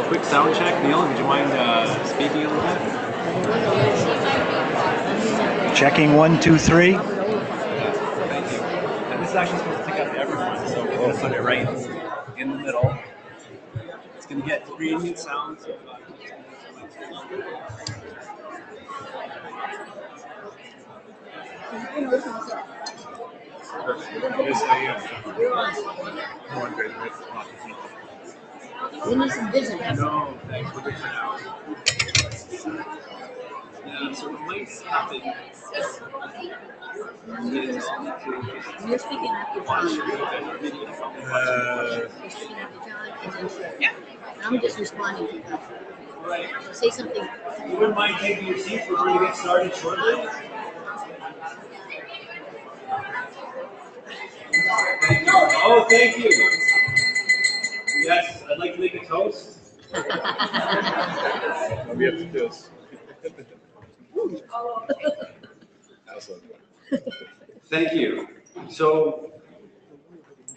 quick sound check. Neil, would you mind speaking a little bit? Checking 1, 2, 3. Yeah, thank you. And this is actually supposed to pick up everyone, so we're going to put it right in the middle. It's going to get gradient sounds. We need some vision. No, thanks. We're good for now. Yeah, so we might have to. You're speaking after John. You're speaking after John, and then I'm just responding to that. Right. Say something. You wouldn't mind taking your seats? We're going to get started shortly. Thank you. Oh, thank you. Yes, I'd like to make a toast. We have to toast. Thank you. So,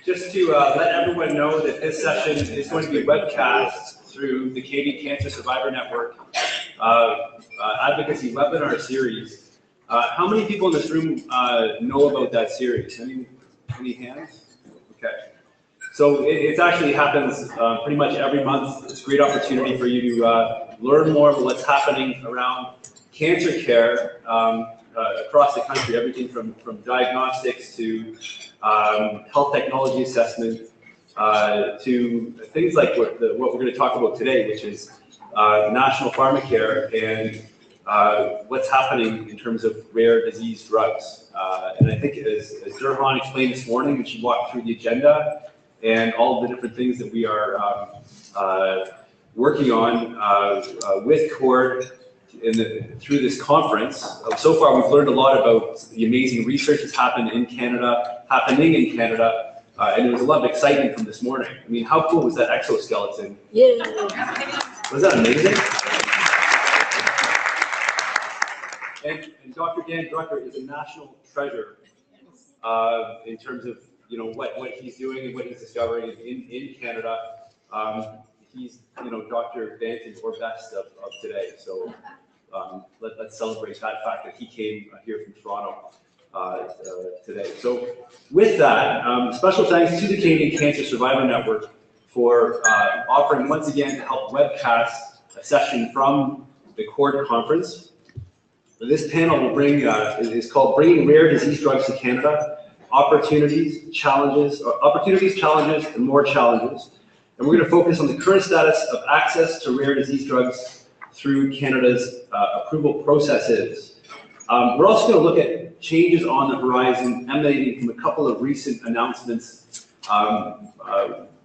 just to let everyone know that this session is going to be webcast through the Canadian Cancer Survivor Network Advocacy webinar series. How many people in this room know about that series? Any hands? Okay. So it actually happens pretty much every month. It's a great opportunity for you to learn more about what's happening around cancer care across the country, everything from diagnostics to health technology assessment to things like what we're going to talk about today, which is national pharmacare and what's happening in terms of rare disease drugs. And I think as Drd explained this morning, when she walked through the agenda and all the different things that we are working on with CORD through this conference. So far, we've learned a lot about the amazing research that's happening in Canada, and there was a lot of excitement from this morning. I mean, how cool was that exoskeleton? Yeah. Was that amazing? And Dr. Dan Drucker is a national treasure in terms of what he's doing and what he's discovering in Canada. He's Dr. Danton or best of today. So let's celebrate that fact that he came here from Toronto today. So with that, special thanks to the Canadian Cancer Survivor Network for offering once again to help webcast a session from the CORD conference. This panel will bring is called Bringing Rare Disease Drugs to Canada: Opportunities, Challenges, and More Challenges. And we're going to focus on the current status of access to rare disease drugs through Canada's approval processes. We're also going to look at changes on the horizon emanating from a couple of recent announcements.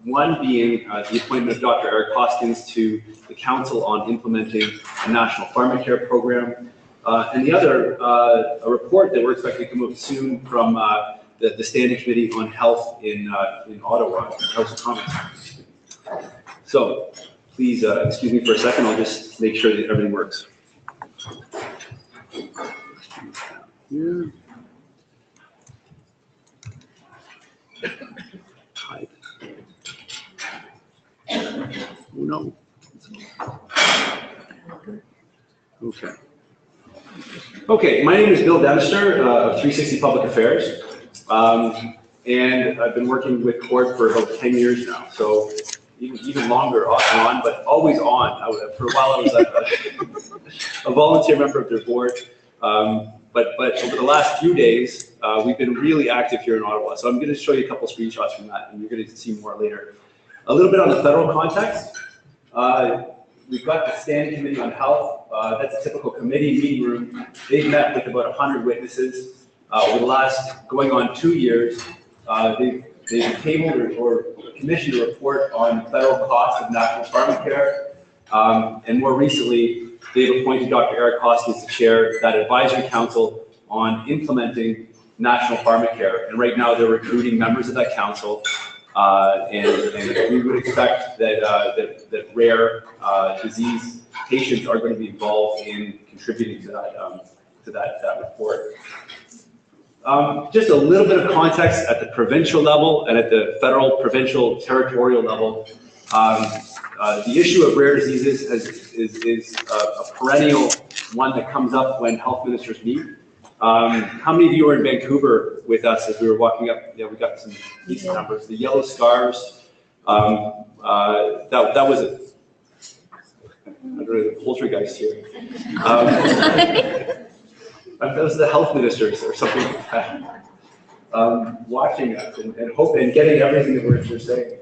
One being the appointment of Dr. Eric Hoskins to the Council on Implementing a National Pharmacare Program. And the other, a report that we're expecting to come out soon from the Standing Committee on Health in Ottawa, House of Commons. So please excuse me for a second. I'll just make sure that everything works. Yeah. Hide. Oh no. Okay. Okay, my name is Bill Dempster of 360 Public Affairs, and I've been working with CORD for about 10 years now, so even longer off and on, but always on. For a while I was a volunteer member of their board, but over the last few days, we've been really active here in Ottawa, so I'm going to show you a couple screenshots from that, and you're going to see more later. A little bit on the federal context. We've got the Standing Committee on Health. That's a typical committee meeting room. They've met with about 100 witnesses over the last going on 2 years. They've tabled or commissioned a report on federal costs of national pharmacare. And more recently, they've appointed Dr. Eric Hoskins to chair that advisory council on implementing national pharmacare. And right now, they're recruiting members of that council. And we would expect that that rare disease patients are going to be involved in contributing to that report. Just a little bit of context at the provincial level and at the federal, provincial, territorial level. The issue of rare diseases is a perennial one that comes up when health ministers meet. How many of you were in Vancouver with us as we were walking up? Yeah, we got some decent numbers. The yellow scars, that was a, I don't know, the poltergeist here. That was the health ministers or something like that, watching us and hope and getting everything that we're saying.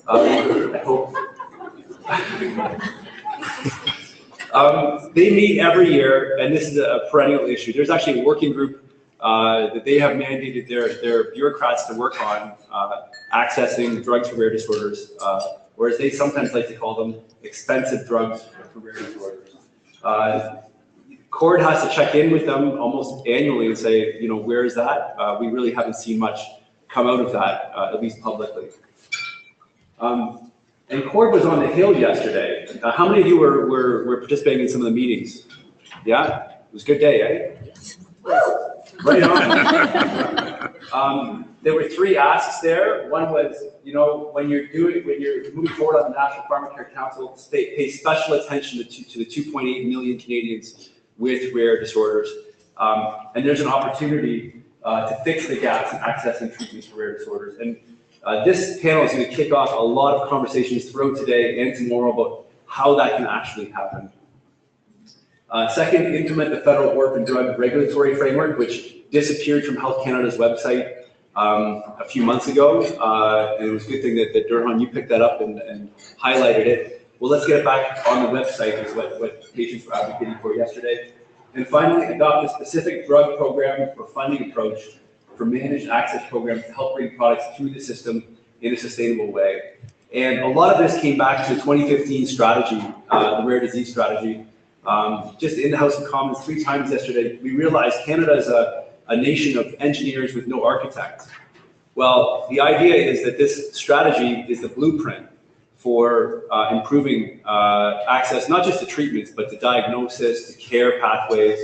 I hope. They meet every year, and this is a perennial issue. There's actually a working group that they have mandated their bureaucrats to work on accessing drugs for rare disorders, or as they sometimes like to call them, expensive drugs for rare disorders. CORD has to check in with them almost annually and say, you know, where is that? We really haven't seen much come out of that, at least publicly. And CORD was on the Hill yesterday. How many of you were participating in some of the meetings? Yeah? It was a good day, eh? Right on. There were 3 asks there. One was, you know, when you're moving forward on the National Pharmacare Council, pay special attention to the 2.8 million Canadians with rare disorders. And there's an opportunity to fix the gaps in accessing treatments for rare disorders. And this panel is going to kick off a lot of conversations throughout today and tomorrow about how that can actually happen. Second, implement the federal orphan drug regulatory framework, which disappeared from Health Canada's website a few months ago. And it was a good thing that Drd, you picked that up and highlighted it. Well, let's get it back on the website is what patients were advocating for yesterday. And finally, adopt a specific drug program or funding approach for managed access programs to help bring products through the system in a sustainable way. And a lot of this came back to the 2015 strategy, the rare disease strategy. Just in the House of Commons 3 times yesterday, we realized Canada is a nation of engineers with no architect. Well, the idea is that this strategy is the blueprint for improving access, not just to treatments, but to diagnosis, to care pathways,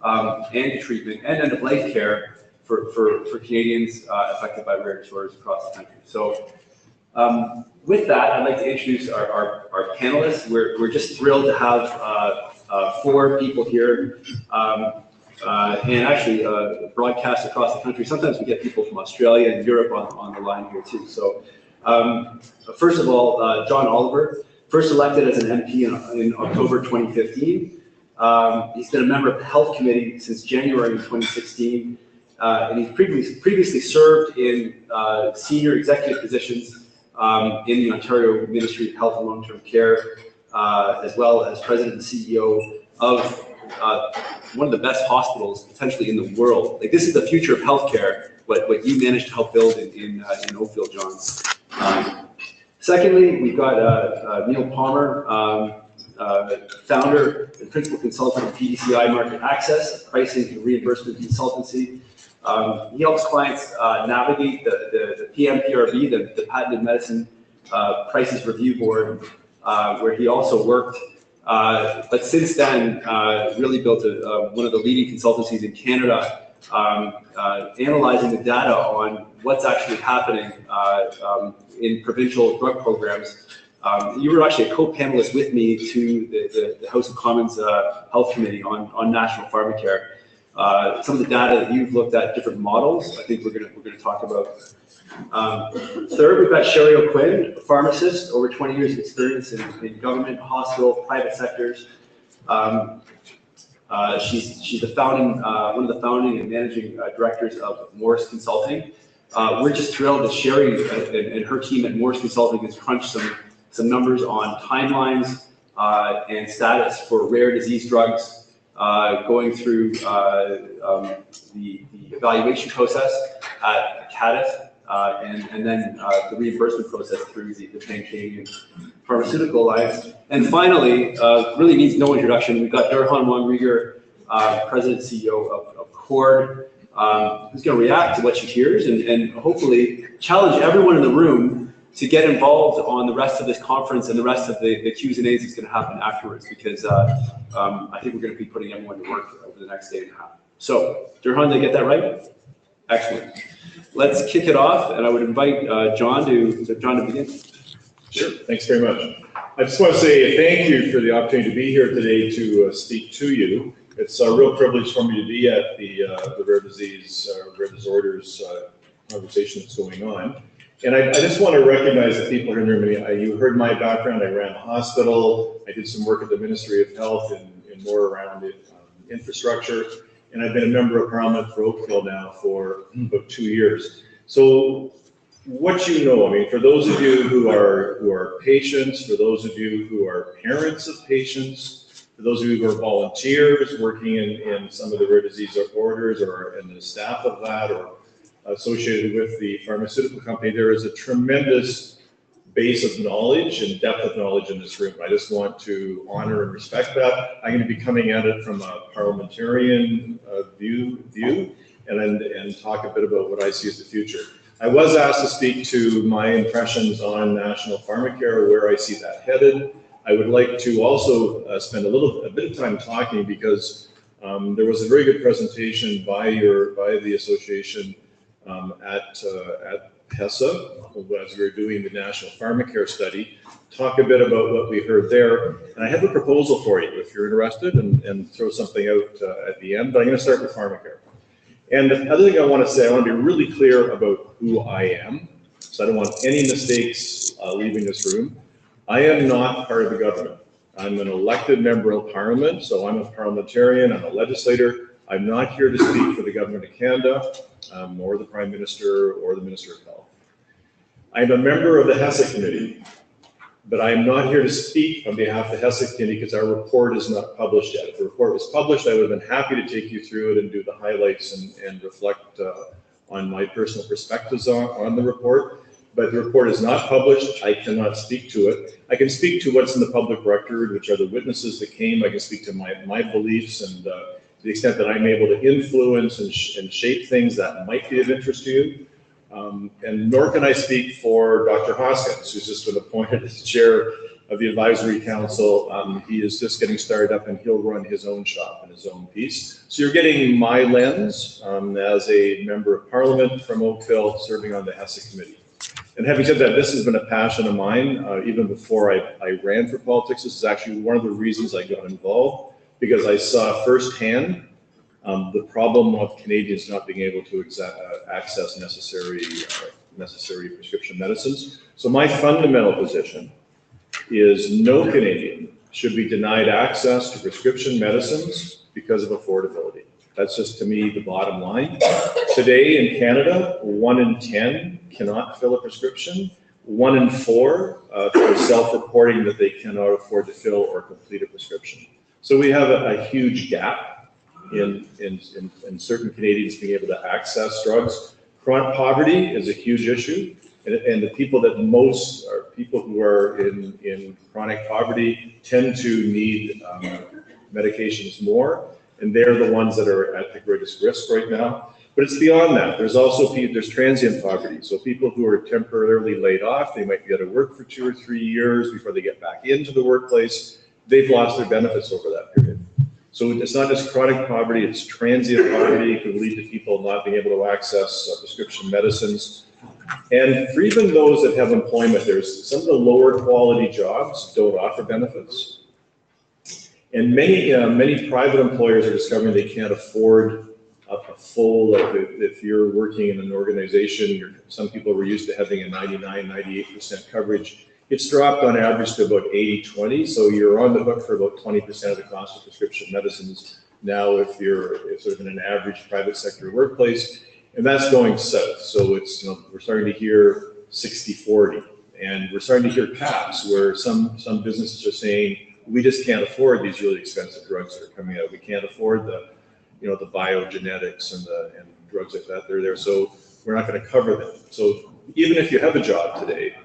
and to treatment, and end-of-life care for Canadians affected by rare disorders across the country. So with that, I'd like to introduce our panelists. We're just thrilled to have 4 people here, and actually broadcast across the country. Sometimes we get people from Australia and Europe on the line here too. So first of all, John Oliver, first elected as an MP in October 2015. He's been a member of the Health Committee since January 2016. And he's previously served in senior executive positions in the Ontario Ministry of Health and Long-Term Care, as well as president and CEO of one of the best hospitals potentially in the world. Like, this is the future of healthcare, what you managed to help build in Oakville, John. Secondly, we've got Neil Palmer, founder and principal consultant of PDCI Market Access, pricing and reimbursement consultancy. He helps clients navigate the PMPRB, the Patented Medicine Prices Review Board, where he also worked. But since then, really built one of the leading consultancies in Canada, analyzing the data on what's actually happening in provincial drug programs. You were actually a co-panelist with me to the House of Commons Health Committee on National Pharmacare. Some of the data that you've looked at, different models, I think we're going to talk about. Third, we've got Sherry O'Quinn, a pharmacist, over 20 years of experience in government, hospital, private sectors. She's the founding, one of the founding and managing directors of Morris Consulting. We're just thrilled that Sherry and her team at Morris Consulting has crunched some numbers on timelines and status for rare disease drugs. Going through the evaluation process at CADIF, and then the reimbursement process through the Pan-Canadian Pharmaceutical Alliance. And finally, really needs no introduction, we've got Drd Rieger, President and CEO of CORD, who's going to react to what she hears and hopefully challenge everyone in the room to get involved on the rest of this conference and the rest of the Q's and A's that's going to happen afterwards, because I think we're going to be putting everyone to work over the next day and a half. So, Drd, did I get that right? Excellent. Let's kick it off, and I would invite John to begin. Sure, thanks very much. I just want to say thank you for the opportunity to be here today to speak to you. It's a real privilege for me to be at the rare disease, rare disorders conversation that's going on. And I just want to recognize the people here in the room. You heard my background. I ran a hospital. I did some work at the Ministry of Health and more around infrastructure. And I've been a member of Parliament for Oakville now for about 2 years. So what you know, I mean, for those of you who are patients, for those of you who are parents of patients, for those of you who are volunteers working in some of the rare disease orders or in the staff of that or associated with the pharmaceutical company, there is a tremendous base of knowledge and depth of knowledge in this room. I just want to honor and respect that. I'm going to be coming at it from a parliamentarian view and talk a bit about what I see as the future. I was asked to speak to my impressions on national pharmacare, where I see that headed. I would like to also spend a bit of time talking because there was a very good presentation by the association at HESA, as we were doing the national pharmacare study. Talk a bit about what we heard there. And I have a proposal for you if you're interested and throw something out at the end, but I'm going to start with pharmacare. And the other thing I want to say, I want to be really clear about who I am. So I don't want any mistakes leaving this room. I am not part of the government. I'm an elected member of Parliament, so I'm a parliamentarian, I'm a legislator. I'm not here to speak for the Government of Canada, or the Prime Minister, or the Minister of Health. I'm a member of the HESA committee, but I am not here to speak on behalf of the HESA committee because our report is not published yet. If the report was published, I would have been happy to take you through it and do the highlights and reflect on my personal perspectives on the report. But the report is not published. I cannot speak to it. I can speak to what's in the public record, which are the witnesses that came. I can speak to my beliefs and to the extent that I'm able to influence and shape things that might be of interest to you. And nor can I speak for Dr. Hoskins, who's just been appointed as chair of the advisory council. He is just getting started up and he'll run his own shop and his own piece. So you're getting my lens as a member of Parliament from Oakville serving on the HESA committee. And having said that, this has been a passion of mine even before I ran for politics. This is actually one of the reasons I got involved, because I saw firsthand the problem of Canadians not being able to access necessary prescription medicines. So my fundamental position is no Canadian should be denied access to prescription medicines because of affordability. That's just, to me, the bottom line. Today in Canada, 1 in 10 cannot fill a prescription. 1 in 4 are self-reporting that they cannot afford to fill or complete a prescription. So we have a huge gap in certain Canadians being able to access drugs. Chronic poverty is a huge issue, and the people that most are people who are in chronic poverty tend to need medications more, and they're the ones that are at the greatest risk right now. But it's beyond that. There's also there's transient poverty. So people who are temporarily laid off, they might be out of work for 2 or 3 years before they get back into the workplace. They've lost their benefits over that period. So it's not just chronic poverty, it's transient poverty. It could lead to people not being able to access prescription medicines. And for even those that have employment, there's some of the lower quality jobs don't offer benefits. And many private employers are discovering they can't afford a full, like if you're working in an organization, some people were used to having a 99, 98% coverage. It's dropped on average to about 80-20, so you're on the hook for about 20% of the cost of prescription medicines now if you're sort of in an average private sector workplace, and that's going south. So it's, we're starting to hear 60-40, and we're starting to hear caps where some businesses are saying, we just can't afford these really expensive drugs that are coming out. We can't afford the biogenetics and drugs like that. They're there, so we're not going to cover them. So even if you have a job today,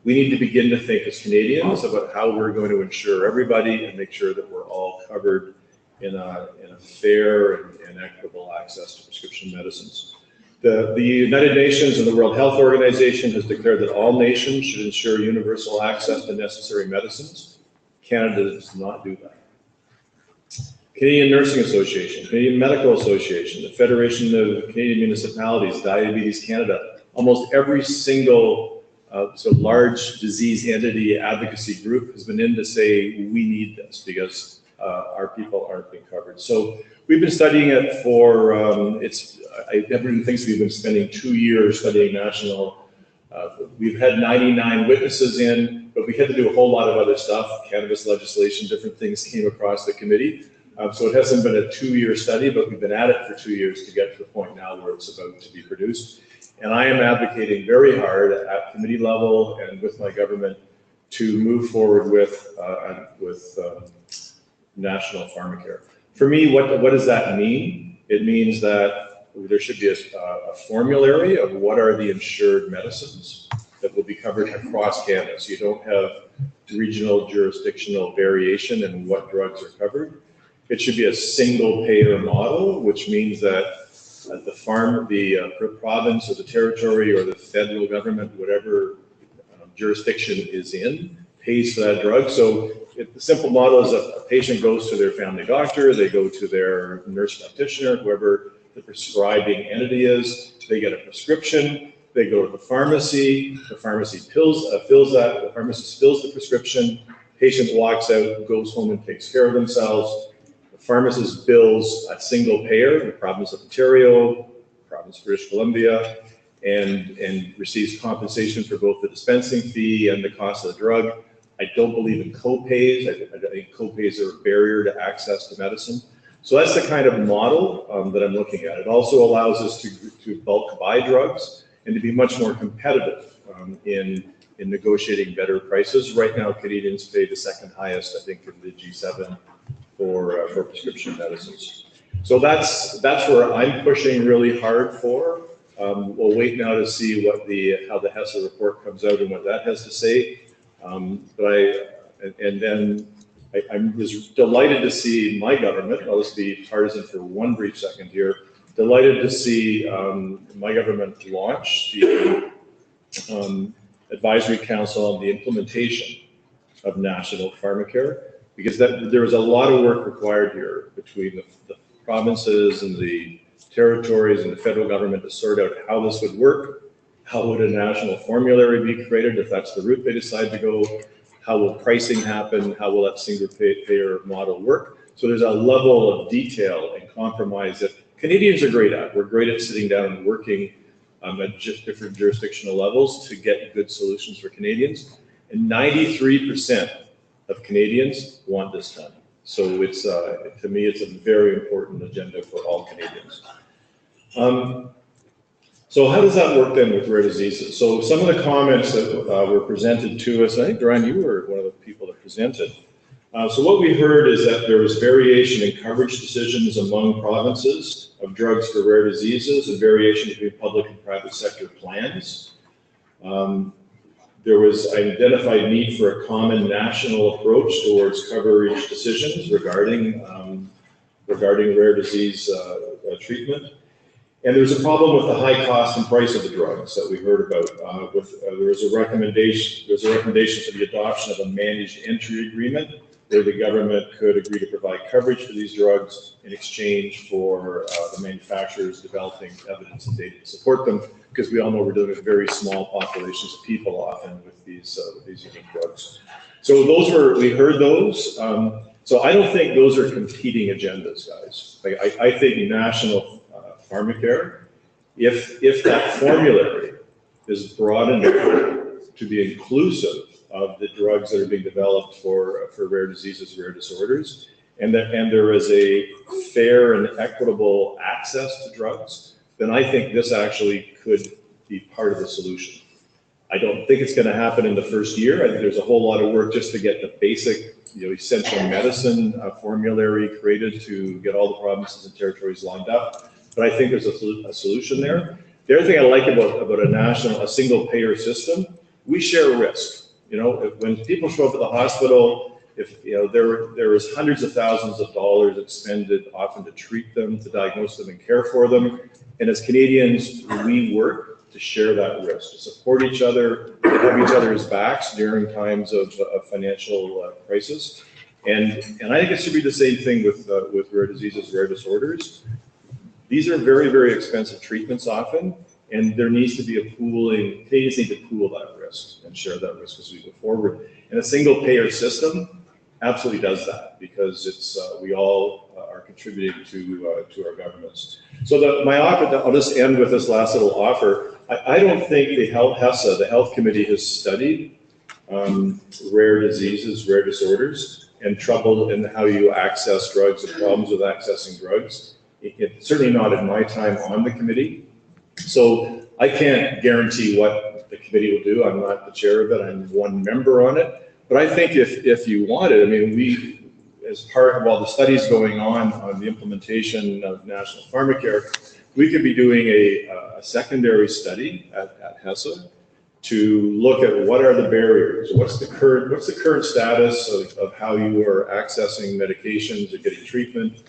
we need to begin to think as Canadians about how we're going to ensure everybody and make sure that we're all covered in a fair and equitable access to prescription medicines. The United Nations and the World Health Organization has declared that all nations should ensure universal access to necessary medicines. Canada does not do that. Canadian Nursing Association, Canadian Medical Association, the Federation of Canadian Municipalities, Diabetes Canada, almost every single So large disease entity advocacy group has been in to say, we need this because our people aren't being covered. So we've been studying it for, everyone thinks we've been spending 2 years studying national. We've had 99 witnesses in, but we had to do a whole lot of other stuff, cannabis legislation, different things came across the committee. So it hasn't been a 2-year study, but we've been at it for 2 years to get to the point now where it's about to be produced. And I am advocating very hard at committee level and with my government to move forward with national pharmacare. For me, what does that mean? It means that there should be a formulary of what are the insured medicines that will be covered across Canada. So you don't have regional jurisdictional variation in what drugs are covered. It should be a single payer model, which means that the province or the territory or the federal government, whatever jurisdiction is in, pays for that drug. So the simple model is a patient goes to their family doctor, they go to their nurse practitioner, whoever the prescribing entity is, they get a prescription, they go to the pharmacy fills that, the pharmacist fills the prescription, patient walks out, goes home and takes care of themselves. Pharmacist bills a single payer, the province of Ontario, province of British Columbia, and receives compensation for both the dispensing fee and the cost of the drug. I don't believe in co-pays. I think co-pays are a barrier to access to medicine. So that's the kind of model that I'm looking at. It also allows us to bulk buy drugs and to be much more competitive in negotiating better prices. Right now, Canadians pay the second highest, I think, in the G7 for prescription medicines. So that's where I'm pushing really hard for. We'll wait now to see what how the HESA report comes out and what that has to say. I was delighted to see my government, I'll just be partisan for one brief second here, delighted to see my government launch the Advisory Council on the implementation of national pharmacare, because there was a lot of work required here between the provinces and the territories and the federal government to sort out how this would work, how would a national formulary be created if that's the route they decide to go, how will pricing happen, how will that single payer model work. So there's a level of detail and compromise that Canadians are great at. We're great at sitting down and working at just different jurisdictional levels to get good solutions for Canadians. And 93% of Canadians want this done. So it's, to me, it's a very important agenda for all Canadians. So how does that work then with rare diseases? So some of the comments that were presented to us, I think, Duran, you were one of the people that presented. So what we heard is that there was variation in coverage decisions among provinces of drugs for rare diseases and variation between public and private sector plans. There was identified need for a common national approach towards coverage decisions regarding rare disease treatment. And there's a problem with the high cost and price of the drugs that we heard about. There's a recommendation for the adoption of a managed entry agreement where the government could agree to provide coverage for these drugs in exchange for the manufacturers developing evidence and data to support them, because we all know we're dealing with very small populations of people often with these unique drugs. So we heard those. So I don't think those are competing agendas, guys. I think national pharmacare, if that formulary is broadened to be inclusive of the drugs that are being developed for rare diseases, rare disorders, and there is a fair and equitable access to drugs, then I think this actually could be part of the solution. I don't think it's going to happen in the first year. I think there's a whole lot of work just to get the basic, essential medicine formulary created to get all the provinces and territories lined up. But I think there's a solution there. The other thing I like about a single payer system, we share risk. When people show up at the hospital, there is hundreds of thousands of dollars expended often to treat them, to diagnose them and care for them. And as Canadians, we work to share that risk, to support each other, to have each other's backs during times of financial crisis. And I think it should be the same thing with rare diseases, rare disorders. These are very, very expensive treatments often, and there needs to be a pooling. Canadians need to pool that risk. risk and share that risk as we go forward. And a single payer system absolutely does that, because it's we all are contributing to our governments. So my offer, I'll just end with this last little offer. I don't think the HESA, the Health Committee, has studied rare diseases, rare disorders, and trouble in how you access drugs and problems with accessing drugs. It's certainly not in my time on the committee. So I can't guarantee what the committee will do. I'm not the chair of it. I'm one member on it. But I think if you wanted, I mean, we, as part, while the study's going on the implementation of national pharmacare, we could be doing a secondary study at HESA to look at what are the barriers, what's the current status of how you are accessing medications or getting treatment,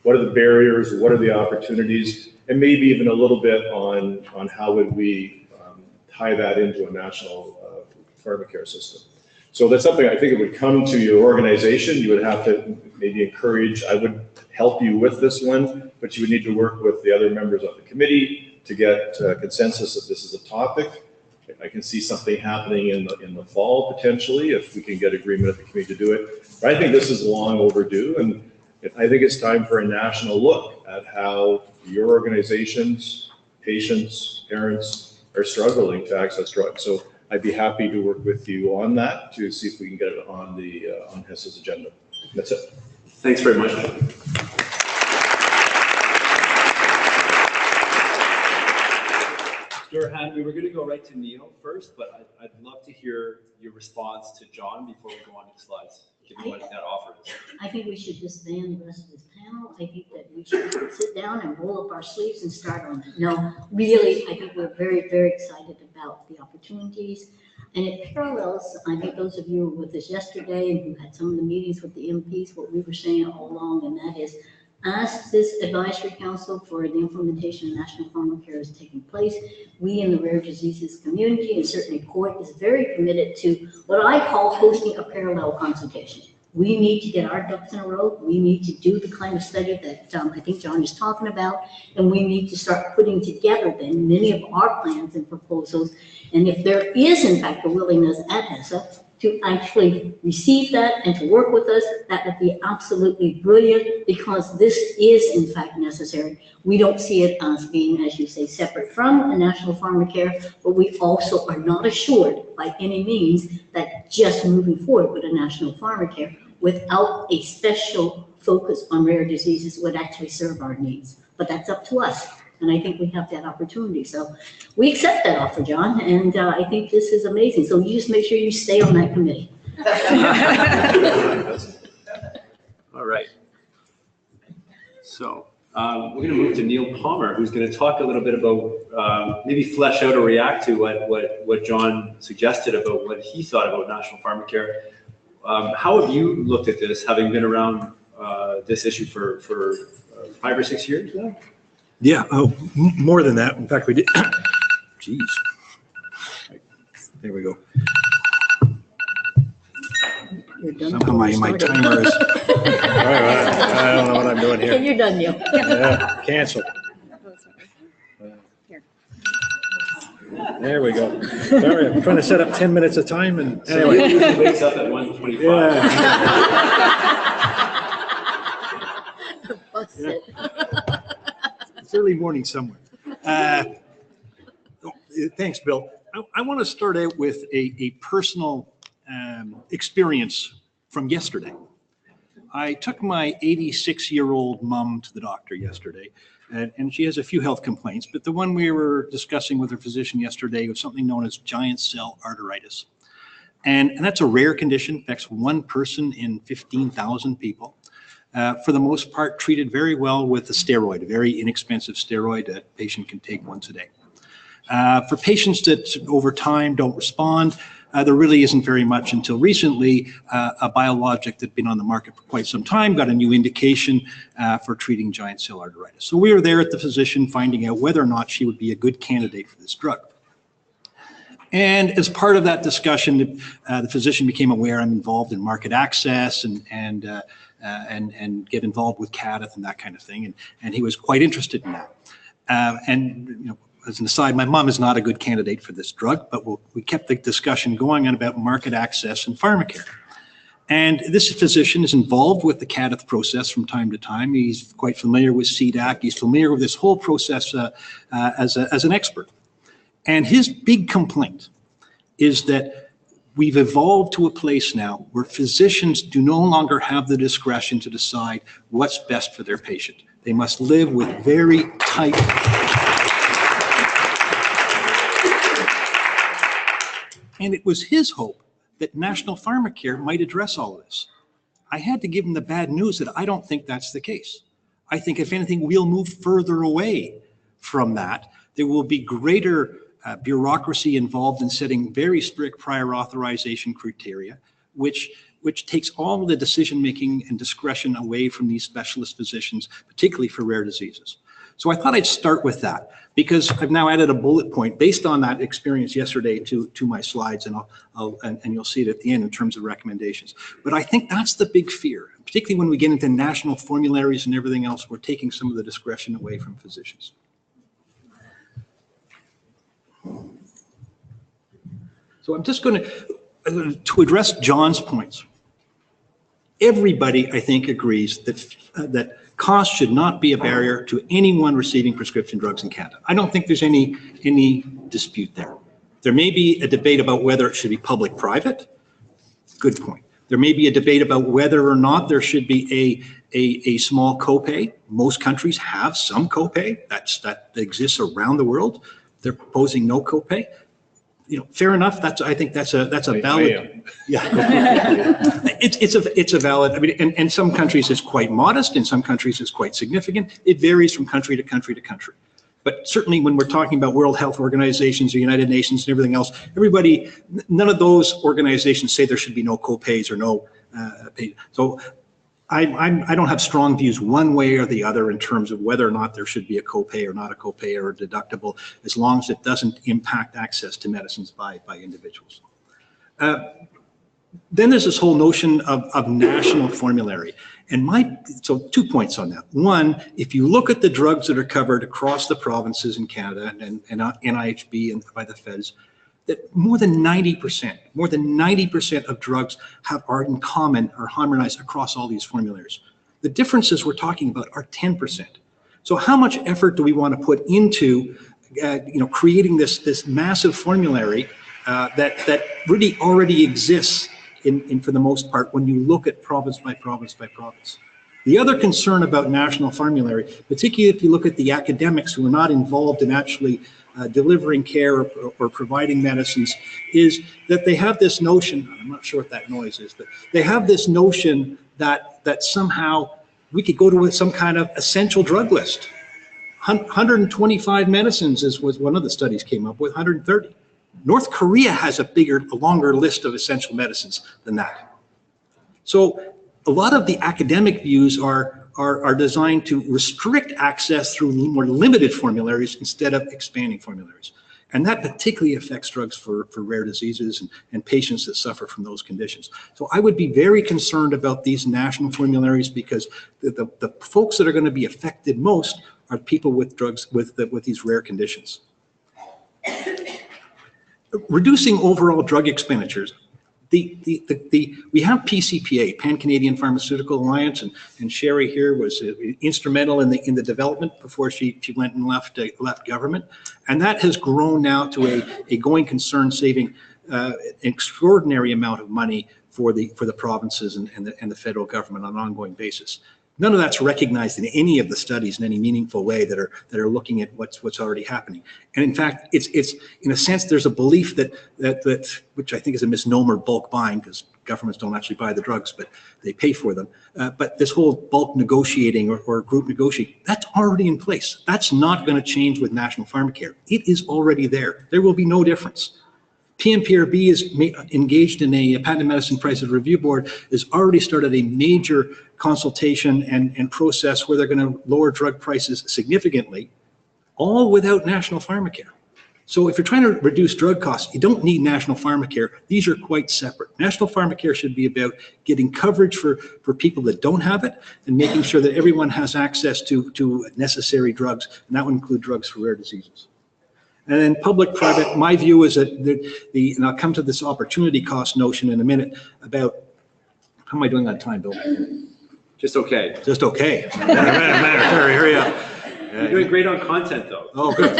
what are the barriers, what are the opportunities, and maybe even a little bit on how would we tie that into a national pharmacare system. So that's something I think it would come to your organization. You would have to maybe encourage, I would help you with this one, but you would need to work with the other members of the committee to get consensus that this is a topic. I can see something happening in the fall potentially, if we can get agreement at the committee to do it. But I think this is long overdue, and I think it's time for a national look at how your organizations, patients, parents are struggling to access drugs. So I'd be happy to work with you on that to see if we can get it on the on HESA's agenda. That's it. Thanks very much. Durhan, we were going to go right to Neil first, but I'd love to hear your response to John before we go on to the slides, given what that offers. I think we should disband the rest of this panel. I think that we should sit down and roll up our sleeves and start on it. No, really, I think we're very, very excited about the opportunities. And it parallels, I think those of you who were with us yesterday and who had some of the meetings with the MPs, what we were saying all along, and that is, as this advisory council for the implementation of national pharmacare is taking place, we in the rare diseases community, and certainly CORT, is very committed to what I call hosting a parallel consultation. We need to get our ducks in a row. We need to do the kind of study that I think John is talking about, and we need to start putting together then many of our plans and proposals. And if there is in fact a willingness at HESA to actually receive that and to work with us, that would be absolutely brilliant, because this is in fact necessary. We don't see it as being, as you say, separate from a national pharmacare, but we also are not assured by any means that just moving forward with a national pharmacare without a special focus on rare diseases would actually serve our needs. But that's up to us. And I think we have that opportunity. So we accept that offer, John, and I think this is amazing. So you just make sure you stay on that committee. All right. So we're going to move to Neil Palmer, who's going to talk a little bit about, maybe flesh out or react to what John suggested about what he thought about national pharmacare. How have you looked at this, having been around this issue for 5 or 6 years now? Yeah, more than that. In fact, we did. Jeez. There we go. You're done. Somehow my timer is. I don't know what I'm doing here. Okay, you're done, Neil. Yeah, cancel. There we go. Sorry, I'm trying to set up 10 minutes of time, and anyway. He wakes up at 1:25. Yeah. It's early morning somewhere. Thanks, Bill. I want to start out with a personal experience from yesterday. I took my 86-year-old mom to the doctor yesterday, and she has a few health complaints, but the one we were discussing with her physician yesterday was something known as giant cell arteritis. And that's a rare condition, affects one person in 15,000 people. For the most part, treated very well with a steroid, a very inexpensive steroid that a patient can take once a day. For patients that over time don't respond, there really isn't very much until recently. A biologic that had been on the market for quite some time got a new indication for treating giant cell arteritis. So we were there at the physician finding out whether or not she would be a good candidate for this drug. And as part of that discussion, the physician became aware I'm involved in market access and get involved with CADIT and that kind of thing. And he was quite interested in that. And you know, as an aside, my mom is not a good candidate for this drug, but we kept the discussion going on about market access and pharmacare. And this physician is involved with the CADTH process from time to time. He's quite familiar with CDAC. He's familiar with this whole process as an expert. And his big complaint is that we've evolved to a place now where physicians do no longer have the discretion to decide what's best for their patient. They must live with very tight. And it was his hope that national pharmacare might address all of this. I had to give him the bad news that I don't think that's the case. I think if anything, we'll move further away from that. There will be greater bureaucracy involved in setting very strict prior authorization criteria, which takes all of the decision-making and discretion away from these specialist physicians, particularly for rare diseases. So I thought I'd start with that, because I've now added a bullet point based on that experience yesterday to my slides, and and you'll see it at the end in terms of recommendations. But I think that's the big fear, particularly when we get into national formularies and everything else. We're taking some of the discretion away from physicians. So I'm just going to address John's points. Everybody, I think, agrees that cost should not be a barrier to anyone receiving prescription drugs in Canada. I don't think there's any dispute there. There may be a debate about whether it should be public-private. Good point. There may be a debate about whether or not there should be a small copay. Most countries have some copay that exists around the world. They're proposing no copay. You know, fair enough. I think that's a valid. Yeah, it's a valid. I mean, in some countries it's quite modest. In some countries it's quite significant. It varies from country to country to country. But certainly when we're talking about World Health Organizations, the United Nations, and everything else, none of those organizations say there should be no copays or no pay. So I don't have strong views one way or the other in terms of whether or not there should be a copay or not a copay or a deductible, as long as it doesn't impact access to medicines by individuals. Then there's this whole notion of national formulary. And so 2 points on that. One, if you look at the drugs that are covered across the provinces in Canada and NIHB and by the feds, that more than 90% of drugs are in common or harmonized across all these formularies. The differences we're talking about are 10%. So how much effort do we want to put into creating this massive formulary that really already exists in for the most part when you look at province by province by province? The other concern about national formulary, particularly if you look at the academics who are not involved in actually delivering care or providing medicines, is that they have this notion, I'm not sure what that noise is, but they have this notion that somehow we could go to some kind of essential drug list. 125 medicines was one of the studies came up with, 130. North Korea has a longer list of essential medicines than that. So a lot of the academic views are designed to restrict access through more limited formularies instead of expanding formularies. And that particularly affects drugs for rare diseases and patients that suffer from those conditions. So I would be very concerned about these national formularies, because the folks that are going to be affected most are people with drugs with these rare conditions. Reducing overall drug expenditures. We have PCPA, Pan-Canadian Pharmaceutical Alliance, and Sherry here was instrumental in the development before she went and left government, and that has grown now to a going concern, saving an extraordinary amount of money for the provinces and the federal government on an ongoing basis. None of that's recognized in any of the studies in any meaningful way that are looking at what's already happening. And in fact, it's in a sense, there's a belief that which I think is a misnomer, bulk buying, because governments don't actually buy the drugs, but they pay for them. But this whole bulk negotiating or group negotiating, that's already in place. That's not going to change with national pharmacare. It is already there. There will be no difference. PMPRB is engaged in a patent medicine prices review board, has already started a major consultation and process where they're going to lower drug prices significantly, all without national pharmacare. So if you're trying to reduce drug costs, you don't need national pharmacare. These are quite separate. National pharmacare should be about getting coverage for people that don't have it and making sure that everyone has access to necessary drugs, and that would include drugs for rare diseases. And then public-private, my view is that and I'll come to this opportunity cost notion in a minute about, how am I doing on time, Bill? Just okay. Just okay. Hurry up. You're doing great on content, though. Oh, good.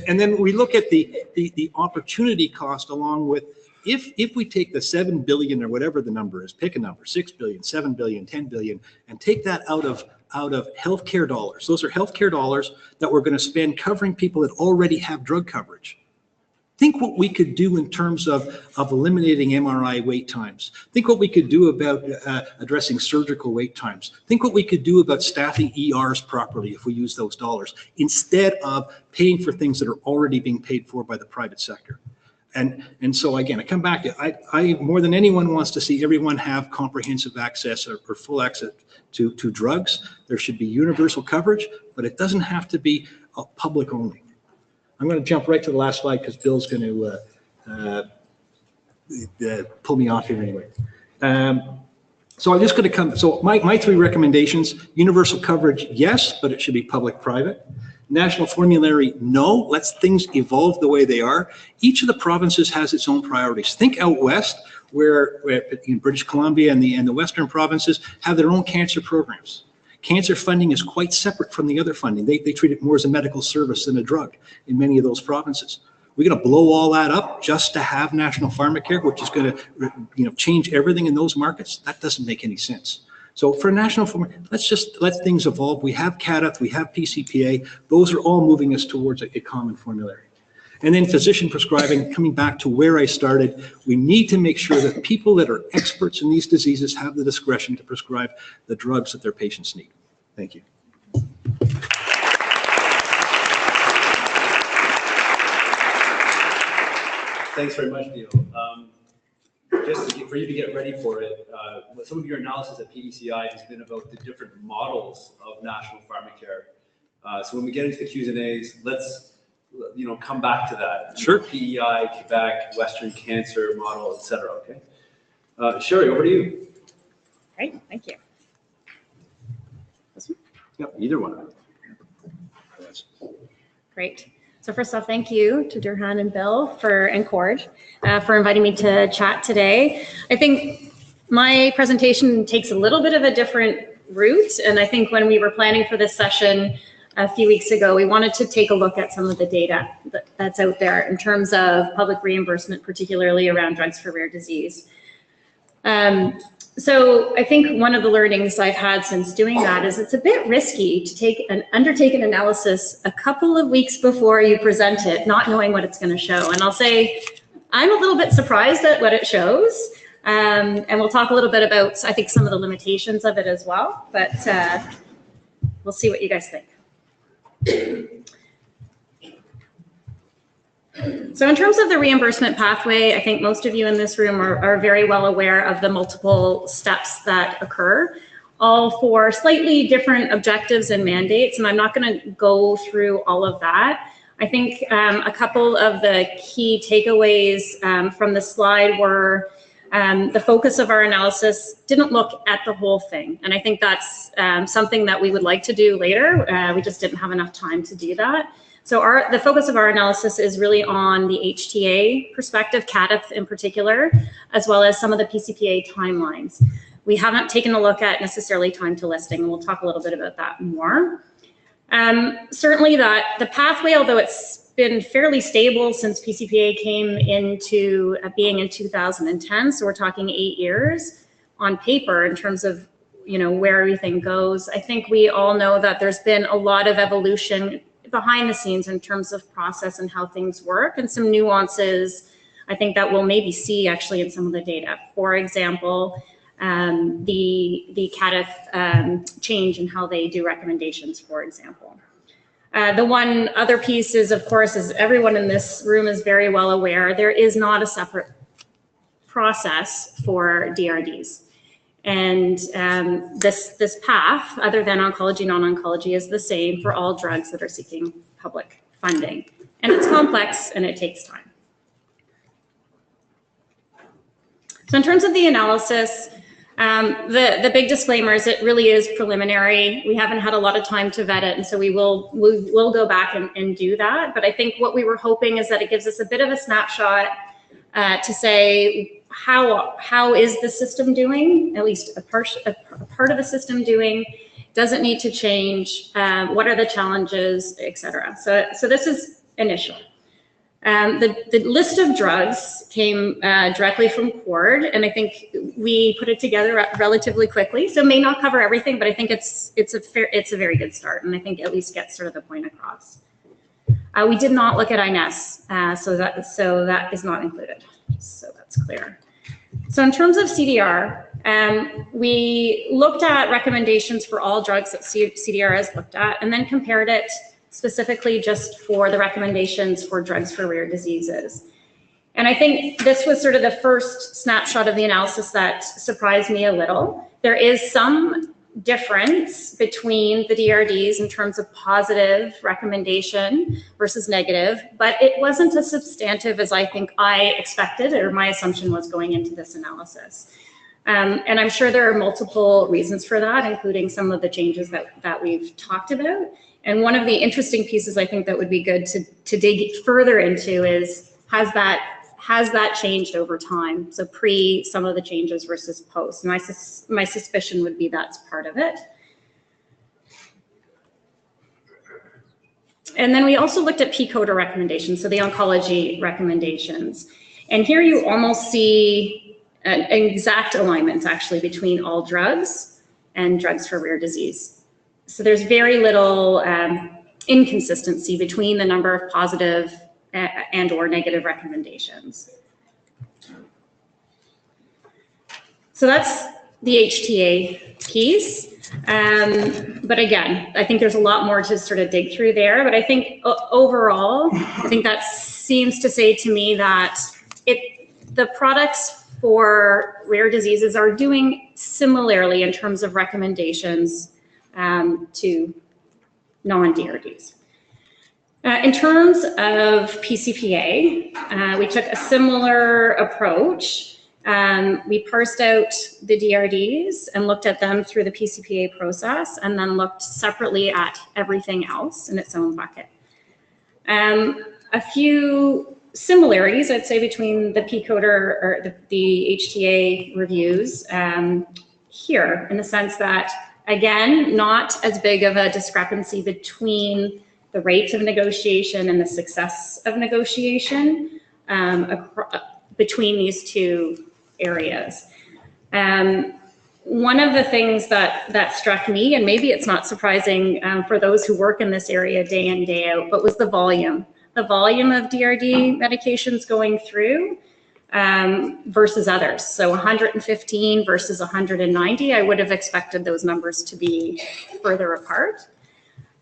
And then we look at the opportunity cost along with, if we take the 7 billion or whatever the number is, pick a number, 6 billion, 7 billion, 10 billion, and take that out of healthcare dollars. Those are healthcare dollars that we're going to spend covering people that already have drug coverage. Think what we could do in terms of eliminating MRI wait times. Think what we could do about addressing surgical wait times. Think what we could do about staffing ERs properly if we use those dollars, instead of paying for things that are already being paid for by the private sector. And so again, I come back to, I more than anyone wants to see everyone have comprehensive access or full access to drugs. There should be universal coverage, but it doesn't have to be public only. I'm going to jump right to the last slide because Bill's going to pull me off here anyway. So I'm just going to come, so my three recommendations: universal coverage, yes, but it should be public-private. National formulary, no, let's things evolve the way they are. Each of the provinces has its own priorities. Think out west, where in British Columbia and the western provinces have their own cancer programs. Cancer funding is quite separate from the other funding. They treat it more as a medical service than a drug in many of those provinces. We're going to blow all that up just to have national pharmacare, which is going to change everything in those markets. That doesn't make any sense. So for national pharmacare, let's just let things evolve. We have CADF, we have PCPA. Those are all moving us towards a common formulary. And then physician prescribing, coming back to where I started, we need to make sure that people that are experts in these diseases have the discretion to prescribe the drugs that their patients need. Thank you. Thanks very much, Neil. Just for you to get ready for it, some of your analysis at PDCI has been about the different models of national pharmacare. So when we get into the Q&As, let's come back to that. Sure. PEI, Quebec, Western Cancer Model, et cetera, okay? Sherry, over to you. Great, thank you. Yep, either one. Great. So first off, thank you to Drd and Bill and Cord for inviting me to chat today. I think my presentation takes a little bit of a different route, and I think when we were planning for this session a few weeks ago, we wanted to take a look at some of the data that's out there in terms of public reimbursement, particularly around drugs for rare disease. So I think one of the learnings I've had since doing that is it's a bit risky to undertake an analysis a couple of weeks before you present it, not knowing what it's going to show. And I'll say I'm a little bit surprised at what it shows. And we'll talk a little bit about, I think, some of the limitations of it as well, but we'll see what you guys think. So in terms of the reimbursement pathway, I think most of you in this room are very well aware of the multiple steps that occur, all for slightly different objectives and mandates, and I'm not going to go through all of that. I think a couple of the key takeaways from the slide were the focus of our analysis didn't look at the whole thing, and I think that's something that we would like to do later. We just didn't have enough time to do that. So the focus of our analysis is really on the HTA perspective, CADF in particular, as well as some of the PCPA timelines. We haven't taken a look at necessarily time to listing, and we'll talk a little bit about that more. Certainly the pathway, although it's been fairly stable since PCPA came into being in 2010, so we're talking 8 years on paper in terms of where everything goes. I think we all know that there's been a lot of evolution behind the scenes in terms of process and how things work, and some nuances I think that we'll maybe see actually in some of the data. For example, the CADF change in how they do recommendations, for example. The one other piece is, of course, as everyone in this room is very well aware, there is not a separate process for DRDs. And this path, other than oncology, non-oncology, is the same for all drugs that are seeking public funding. And it's complex and it takes time. So in terms of the analysis, The big disclaimer is it really is preliminary. We haven't had a lot of time to vet it, and so we will go back and do that. But I think what we were hoping is that it gives us a bit of a snapshot to say how is the system doing, at least a part of the system doing. Does it need to change? What are the challenges, et cetera? So this is initial. The list of drugs came directly from Cord, and I think we put it together relatively quickly. So it may not cover everything, but I think it's a very good start, and I think at least gets sort of the point across. We did not look at INES, so that is not included. So that's clear. So in terms of CDR, we looked at recommendations for all drugs that CDR has looked at, and then compared it specifically just for the recommendations for drugs for rare diseases. And I think this was sort of the first snapshot of the analysis that surprised me a little. There is some difference between the DRDs in terms of positive recommendation versus negative, but it wasn't as substantive as I think I expected, or my assumption was going into this analysis. And I'm sure there are multiple reasons for that, including some of the changes that we've talked about. And one of the interesting pieces I think that would be good to dig further into is, has that changed over time? So pre some of the changes versus post. My suspicion would be that's part of it. And then we also looked at P-CODA recommendations, so the oncology recommendations. And here you almost see an exact alignment actually between all drugs and drugs for rare disease. So there's very little inconsistency between the number of positive and or negative recommendations. So that's the HTA piece. But again, I think there's a lot more to sort of dig through there. But I think overall, I think that seems to say to me that the products for rare diseases are doing similarly in terms of recommendations to non-DRDs. In terms of PCPA, we took a similar approach. We parsed out the DRDs and looked at them through the PCPA process, and then looked separately at everything else in its own bucket. A few similarities, I'd say, between the P-CODA or the HTA reviews here, in the sense that, again, not as big of a discrepancy between the rates of negotiation and the success of negotiation between these two areas. One of the things that struck me, and maybe it's not surprising for those who work in this area day in, day out, but was the volume of DRD medications going through versus others. So 115 versus 190, I would have expected those numbers to be further apart.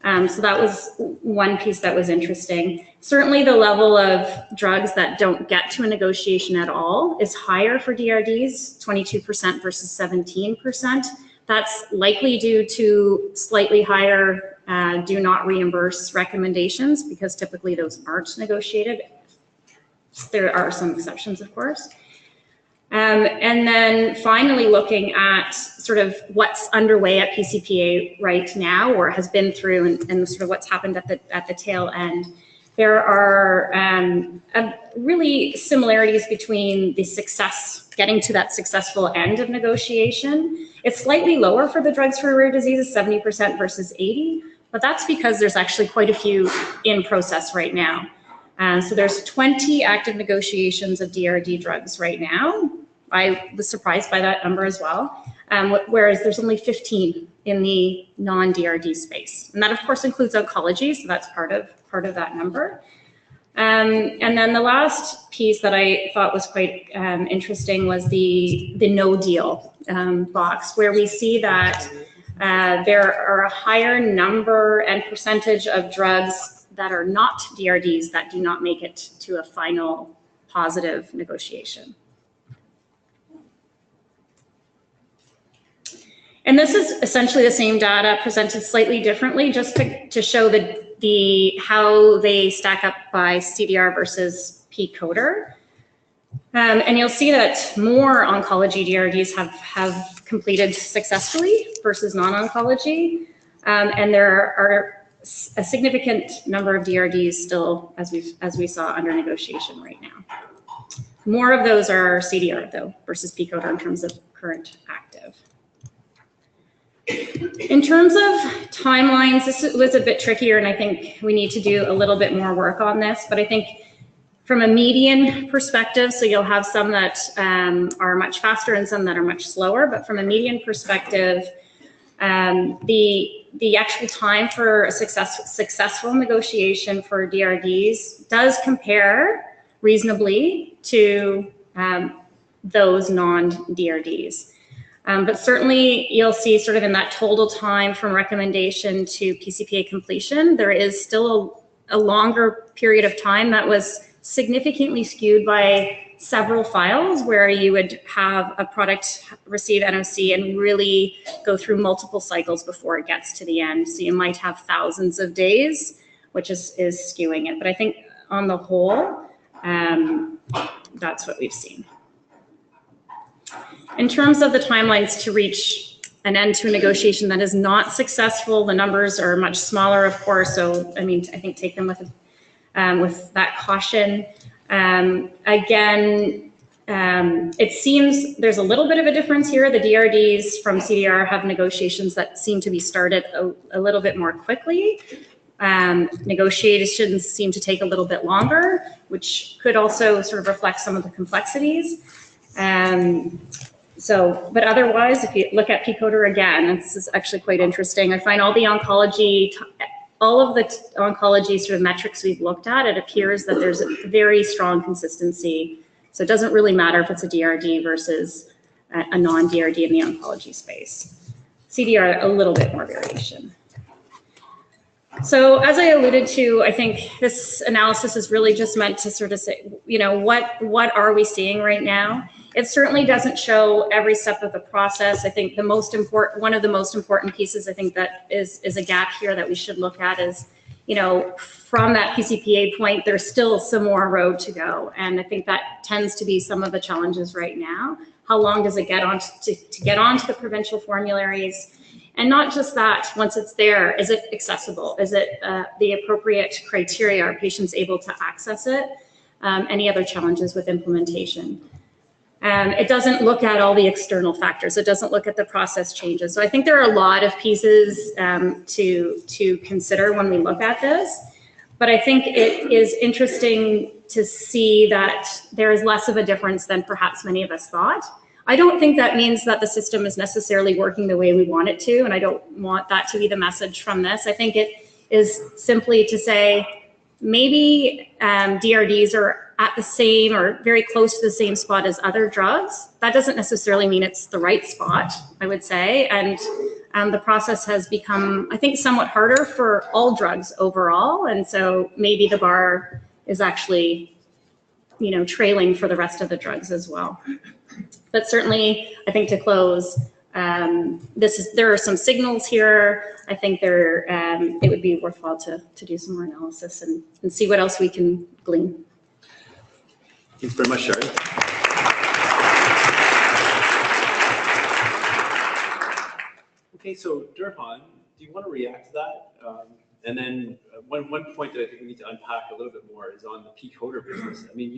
So that was one piece that was interesting. Certainly the level of drugs that don't get to a negotiation at all is higher for DRDs, 22% versus 17%. That's likely due to slightly higher do not reimburse recommendations, because typically those aren't negotiated. There are some exceptions, of course. And then finally looking at sort of what's underway at PCPA right now, or has been through, and sort of what's happened at the tail end. There are really similarities between the success, getting to that successful end of negotiation. It's slightly lower for the drugs for rare diseases, 70% versus 80%, but that's because there's actually quite a few in process right now. So there's 20 active negotiations of DRD drugs right now. I was surprised by that number as well, whereas there's only 15 in the non-DRD space. And that of course includes oncology, so that's part of that number. And then the last piece that I thought was quite interesting was the no deal box, where we see that there are a higher number and percentage of drugs that are not DRDs that do not make it to a final positive negotiation. And this is essentially the same data presented slightly differently, just to show how they stack up by CDR versus P-CODA. And you'll see that more oncology DRDs have completed successfully versus non-oncology. And there are a significant number of DRDs still, as we saw, under negotiation right now. More of those are CDR though, versus PCODR in terms of current active. In terms of timelines, this was a bit trickier, and I think we need to do a little bit more work on this, but I think from a median perspective, so you'll have some that are much faster and some that are much slower, but from a median perspective, the actual time for a successful negotiation for DRDs does compare reasonably to those non-DRDs. But certainly you'll see sort of in that total time from recommendation to PCPA completion, there is still a longer period of time that was significantly skewed by several files where you would have a product receive NOC and really go through multiple cycles before it gets to the end. So you might have thousands of days, which is skewing it. But I think on the whole, that's what we've seen. In terms of the timelines to reach an end to a negotiation that is not successful, the numbers are much smaller, of course. So, I mean, I think take them with that caution. Again, it seems there's a little bit of a difference here. The DRDs from CDR have negotiations that seem to be started a little bit more quickly. Negotiations seem to take a little bit longer, which could also sort of reflect some of the complexities. But otherwise, if you look at PCODR again, this is actually quite interesting. I find all of the oncology sort of metrics we've looked at, it appears that there's a very strong consistency. So it doesn't really matter if it's a DRD versus a non-DRD in the oncology space. CDR, a little bit more variation. So as I alluded to, I think this analysis is really just meant to sort of say, you know, what are we seeing right now? It certainly doesn't show every step of the process. I think one of the most important pieces I think that is a gap here that we should look at is, you know, from that PCPA point, there's still some more road to go. And I think that tends to be some of the challenges right now. How long does it get on to get onto the provincial formularies? And not just that, once it's there, is it accessible? Is it the appropriate criteria? Are patients able to access it? Any other challenges with implementation? It doesn't look at all the external factors. It doesn't look at the process changes. So I think there are a lot of pieces to consider when we look at this. But I think it is interesting to see that there is less of a difference than perhaps many of us thought. I don't think that means that the system is necessarily working the way we want it to, and I don't want that to be the message from this. I think it is simply to say maybe DRDs are at the same or very close to the same spot as other drugs. That doesn't necessarily mean it's the right spot, I would say, and the process has become, I think, somewhat harder for all drugs overall, and so maybe the bar is actually, you know, trailing for the rest of the drugs as well. But certainly, I think to close, there are some signals here. I think it would be worthwhile to do some more analysis and see what else we can glean. Thanks very much, Sherry. Okay, so Durhan, do you want to react to that? And then one point that I think we need to unpack a little bit more is on the PCODR business. I mean,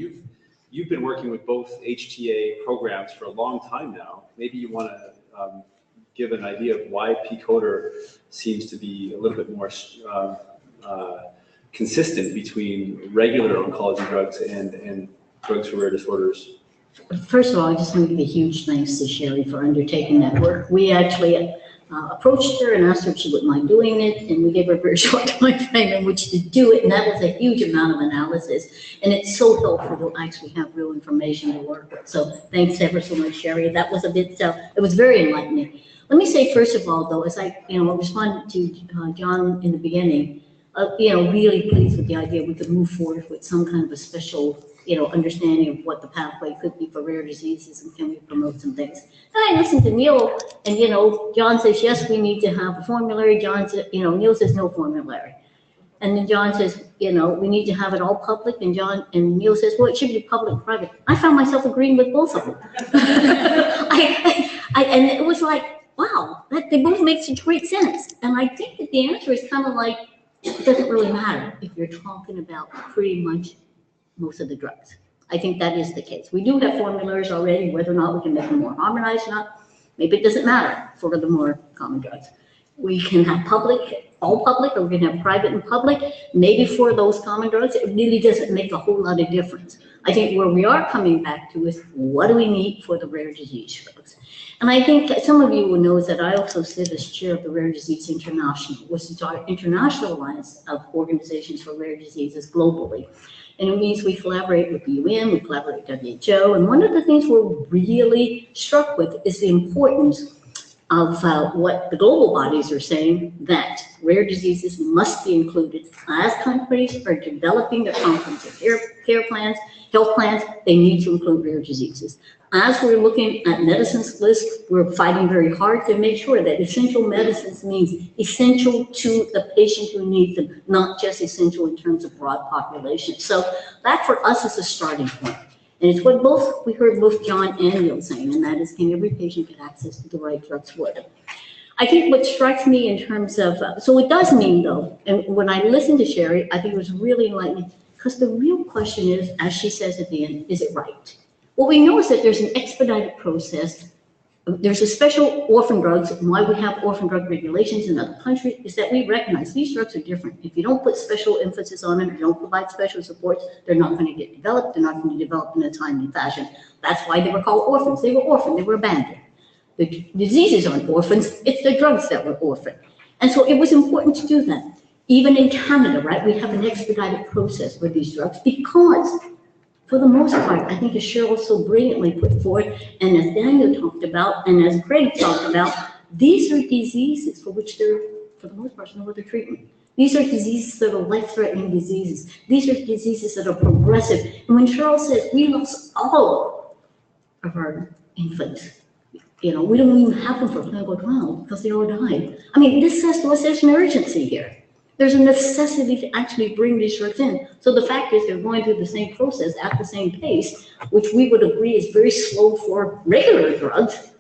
you've been working with both HTA programs for a long time now. Maybe you want to give an idea of why PCODR seems to be a little bit more consistent between regular oncology drugs and drugs for rare disorders. First of all, I just want to give a huge thanks to Sherry for undertaking that work. We actually approached her and asked her if she wouldn't mind doing it, and we gave her a very short time frame in which to do it, and that was a huge amount of analysis, and it's so helpful to actually have real information to work with. So thanks ever so much, Sherry. That was a bit, it was very enlightening. Let me say, first of all, though, as I responded to John in the beginning, really pleased with the idea we could move forward with some kind of a special understanding of what the pathway could be for rare diseases and can we promote some things. And I listened to Neil, and John says, yes, we need to have a formulary. John said, Neil says no formulary. And then John says, we need to have it all public. And Neil says, well, it should be public, private. I found myself agreeing with both of them. And it was like, wow, they both make such great sense. And I think that the answer is kind of like, it doesn't really matter if you're talking about pretty much most of the drugs. I think that is the case. We do have formularies already, whether or not we can make them more harmonized or not. Maybe it doesn't matter for the more common drugs. We can have public, all public, or we can have private and public. Maybe for those common drugs, it really doesn't make a whole lot of difference. I think where we are coming back to is, what do we need for the rare disease drugs? And I think some of you will know that I also sit as chair of the Rare Disease International, which is our international alliance of organizations for rare diseases globally. And it means we collaborate with the UN, we collaborate with WHO, and one of the things we're really struck with is the importance of what the global bodies are saying, that rare diseases must be included. As countries are developing their comprehensive care plans, health plans, they need to include rare diseases. As we're looking at medicines lists, we're fighting very hard to make sure that essential medicines means essential to the patient who needs them, not just essential in terms of broad population. So that for us is a starting point. And it's what we heard both John and Neil saying, and that is, can every patient get access to the right drugs for them? I think what strikes me in terms of, so it does mean though, and when I listened to Sherry, I think it was really enlightening, because the real question is, as she says at the end, is it right? What we know is that there's an expedited process. There's a special orphan drugs, and why we have orphan drug regulations in other countries is that we recognize these drugs are different. If you don't put special emphasis on them, you don't provide special supports, they're not going to get developed, they're not going to develop in a timely fashion. That's why they were called orphans. They were orphaned, they were abandoned. The diseases aren't orphans, it's the drugs that were orphaned. And so it was important to do that. Even in Canada, right, we have an expedited process for these drugs because, for the most part, I think as Cheryl so brilliantly put forth, and as Daniel talked about, and as Greg talked about, these are diseases for which there, for the most part, no other treatment. These are diseases that are life-threatening diseases. These are diseases that are progressive. And when Cheryl says we lost all of our infants, we don't even have them for clinical trials because they all died. I mean, this says to us there's an urgency here. There's a necessity to actually bring these drugs in. So the fact is they're going through the same process at the same pace, which we would agree is very slow for regular drugs.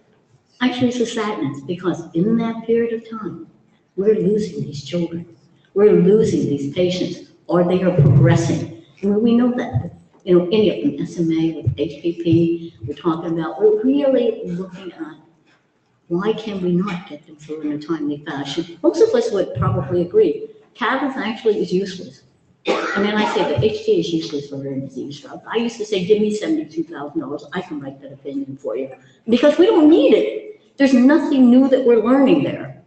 Actually, it's a sadness because in that period of time, we're losing these children. We're losing these patients, or they are progressing. And we know that, any of them, SMA, with HPP, we're talking about, we're really looking at why can we not get them through in a timely fashion? Most of us would probably agree. CABs actually is useless. And then I say that HTA is useless for rare disease drugs. I used to say, give me $72,000, I can write that opinion for you. Because we don't need it. There's nothing new that we're learning there.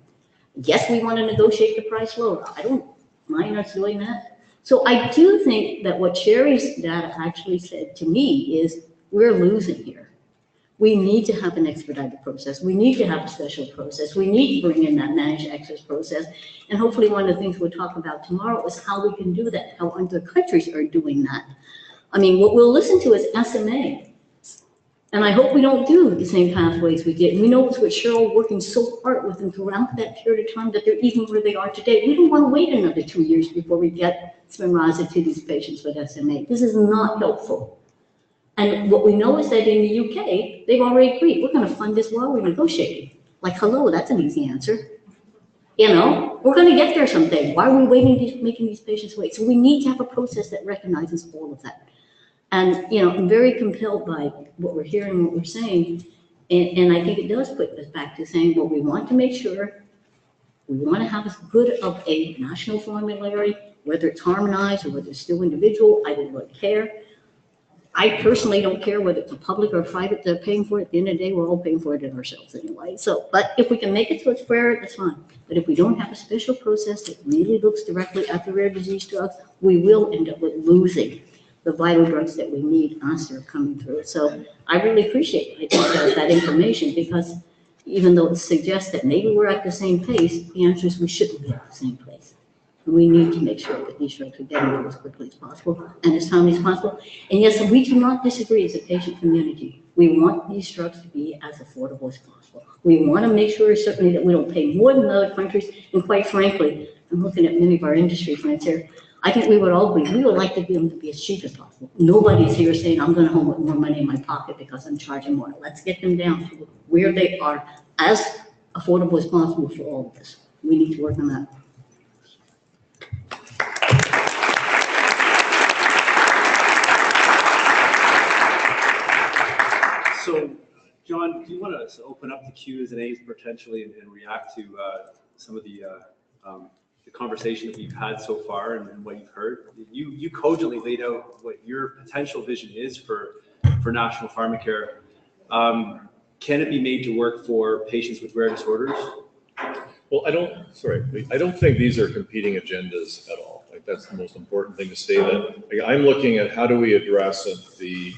Yes, we want to negotiate the price lower. I don't mind us doing that. So I do think that what Sherry's data actually said to me is, we're losing here. We need to have an expedited process. We need to have a special process. We need to bring in that managed access process. And hopefully one of the things we'll talk about tomorrow is how we can do that, how other countries are doing that. I mean, what we'll listen to is SMA. And I hope we don't do the same pathways we did. We know it's with Cheryl working so hard with them throughout that period of time that they're even where they are today. We don't want to wait another 2 years before we get Spinraza to these patients with SMA. This is not helpful. And what we know is that in the UK, they've already agreed, we're going to fund this while we're negotiating. Like, hello, that's an easy answer. We're going to get there someday. Why are we waiting, making these patients wait? So we need to have a process that recognizes all of that. And, I'm very compelled by what we're hearing, what we're saying. And I think it does put us back to saying, well, we want to make sure, we want to have as good of a national formulary, whether it's harmonized or whether it's still individual, I don't really care. I personally don't care whether it's a public or private they're paying for it. At the end of the day, we're all paying for it ourselves anyway. So, but if we can make it so it's fair, that's fine. But if we don't have a special process that really looks directly at the rare disease drugs, we will end up with losing the vital drugs that we need as they're coming through. So I really appreciate that information, because even though it suggests that maybe we're at the same pace, the answer is we shouldn't be at the same place. We need to make sure that these drugs are getting there as quickly as possible and as timely as possible. And yes, we do not disagree as a patient community. We want these drugs to be as affordable as possible. We want to make sure certainly that we don't pay more than other countries. And quite frankly, I'm looking at many of our industry friends here. I think we would like to be able to be as cheap as possible. Nobody's here saying, I'm going home with more money in my pocket because I'm charging more. Let's get them down to where they are as affordable as possible for all of this. We need to work on that. So, John, do you want to open up the Q's and A's potentially and react to some of the conversation that we've had so far and what you've heard? You cogently laid out what your potential vision is for national pharmacare. Can it be made to work for patients with rare disorders? Well, I don't think these are competing agendas at all. Like, that's the most important thing to say. That, like, I'm looking at how do we address the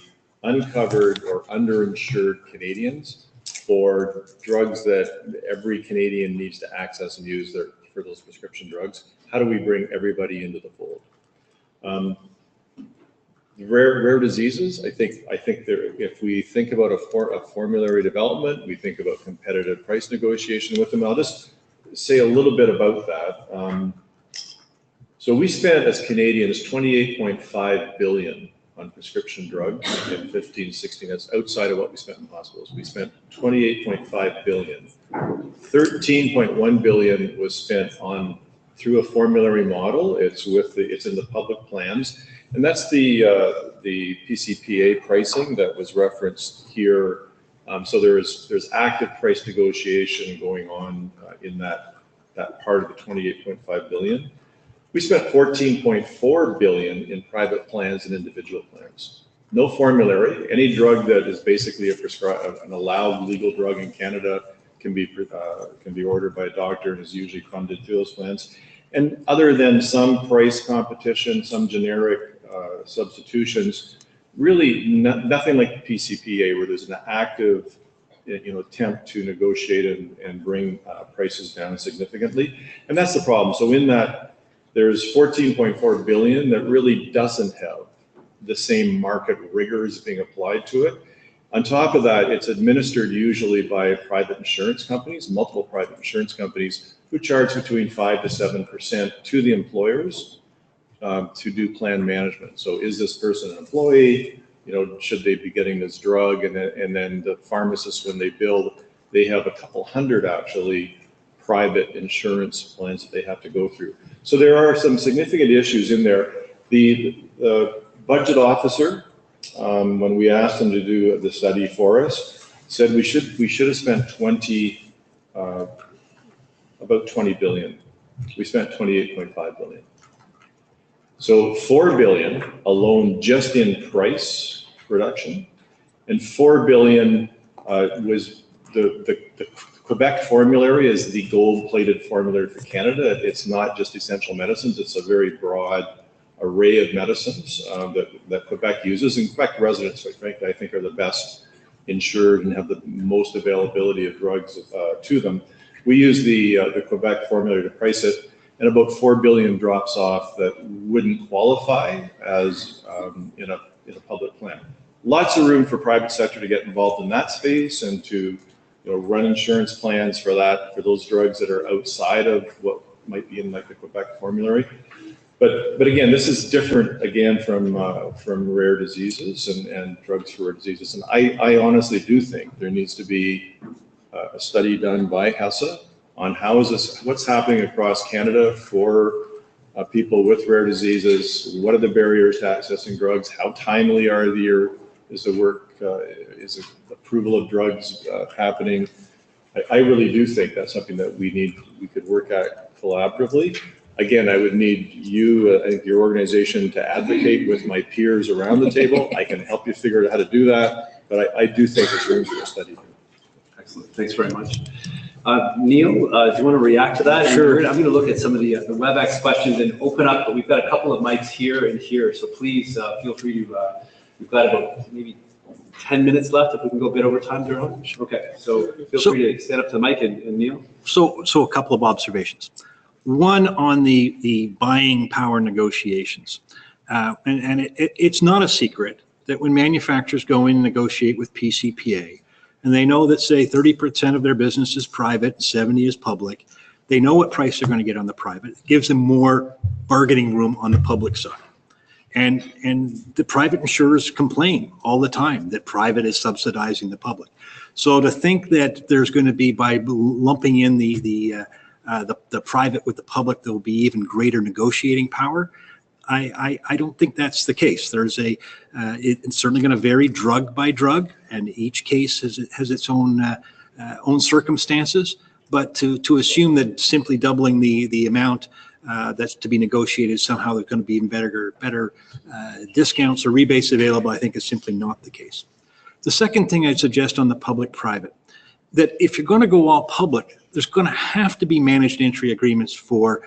uncovered or underinsured Canadians for drugs that every Canadian needs to access and use for those prescription drugs. How do we bring everybody into the fold? Rare diseases, I think if we think about a formulary development, we think about competitive price negotiation with them. I'll just say a little bit about that. So we spent as Canadians 28.5 billion on prescription drugs in 15-16. That's outside of what we spent in hospitals. We spent 28.5 billion. 13.1 billion was spent through a formulary model. It's in the public plans, and that's the PCPA pricing that was referenced here. So there's active price negotiation going on in that part of the 28.5 billion. We spent 14.4 billion in private plans and individual plans. No formulary. Any drug that is basically an allowed legal drug in Canada can be ordered by a doctor and is usually funded through those plans. And other than some price competition, some generic substitutions, really nothing like the PCPA, where there's an active attempt to negotiate and bring prices down significantly. And that's the problem. So in that, there's 14.4 billion that really doesn't have the same market rigors being applied to it. On top of that, it's administered usually by private insurance companies, multiple private insurance companies, who charge between 5 to 7% to the employers to do plan management. So is this person an employee? Should they be getting this drug? And then the pharmacists, when they bill, they have a couple hundred actually private insurance plans that they have to go through. So there are some significant issues in there. The budget officer, when we asked them to do the study for us, said we should have spent about 20 billion. We spent 28.5 billion. So 4 billion alone just in price reduction, and 4 billion was the Quebec formulary is the gold-plated formulary for Canada. It's not just essential medicines. It's a very broad array of medicines that Quebec uses. And Quebec residents, quite frankly, I think are the best insured and have the most availability of drugs to them. We use the Quebec formulary to price it, and about 4 billion drops off that wouldn't qualify as in a public plan. Lots of room for private sector to get involved in that space and to run insurance plans for those drugs that are outside of what might be in like the Quebec formulary. But again, this is different again from rare diseases and drugs for rare diseases. And I honestly do think there needs to be a study done by HESA on what's happening across Canada for people with rare diseases. What are the barriers to accessing drugs? How timely is the work? Is approval of drugs happening? I really do think that's something that we could work at collaboratively. Again, I would need you, I think your organization, to advocate with my peers around the table. I can help you figure out how to do that, but I do think there's room for a study. Excellent, thanks very much. Neil, do you want to react to that? Sure. I'm going to look at some of the WebEx questions and open up, but we've got a couple of mics here and here, so please feel free to, we've got about maybe 10 minutes left, if we can go a bit over time, Drd. Okay, so feel free to stand up to the mic and Neil. So a couple of observations. One on the buying power negotiations. And it's not a secret that when manufacturers go in and negotiate with PCPA, and they know that, say, 30% of their business is private, 70% is public, They know what price they're going to get on the private. It gives them more bargaining room on the public side. And the private insurers complain all the time that private is subsidizing the public. So to think that there's going to be, by lumping in the private with the public, there will be even greater negotiating power, I don't think that's the case. There's it's certainly going to vary drug by drug, and each case has its own circumstances. But to assume that simply doubling the amount that's to be negotiated, somehow there's going to be even better discounts or rebates available, I think is simply not the case. The second thing I'd suggest on the public-private, that if you're going to go all public, there's going to have to be managed entry agreements for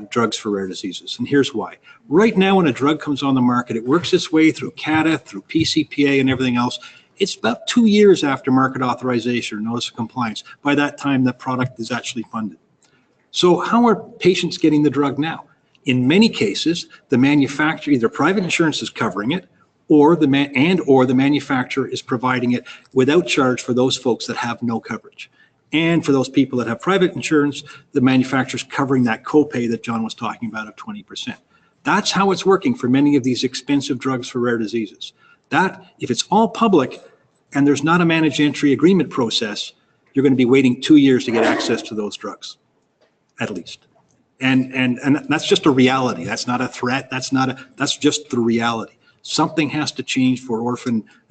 drugs for rare diseases. And here's why. Right now, when a drug comes on the market, it works its way through CATA, through PCPA and everything else. It's about 2 years after market authorization or notice of compliance. By that time, the product is actually funded. So how are patients getting the drug now? In many cases, the manufacturer, either private insurance is covering it, or the manufacturer is providing it without charge for those folks that have no coverage. And for those people that have private insurance, the manufacturer's covering that copay that John was talking about of 20%. That's how it's working for many of these expensive drugs for rare diseases. That, if it's all public and there's not a managed entry agreement process, you're going to be waiting 2 years to get access to those drugs, at least. And that's just a reality. That's not a threat. That's just the reality. Something has to change for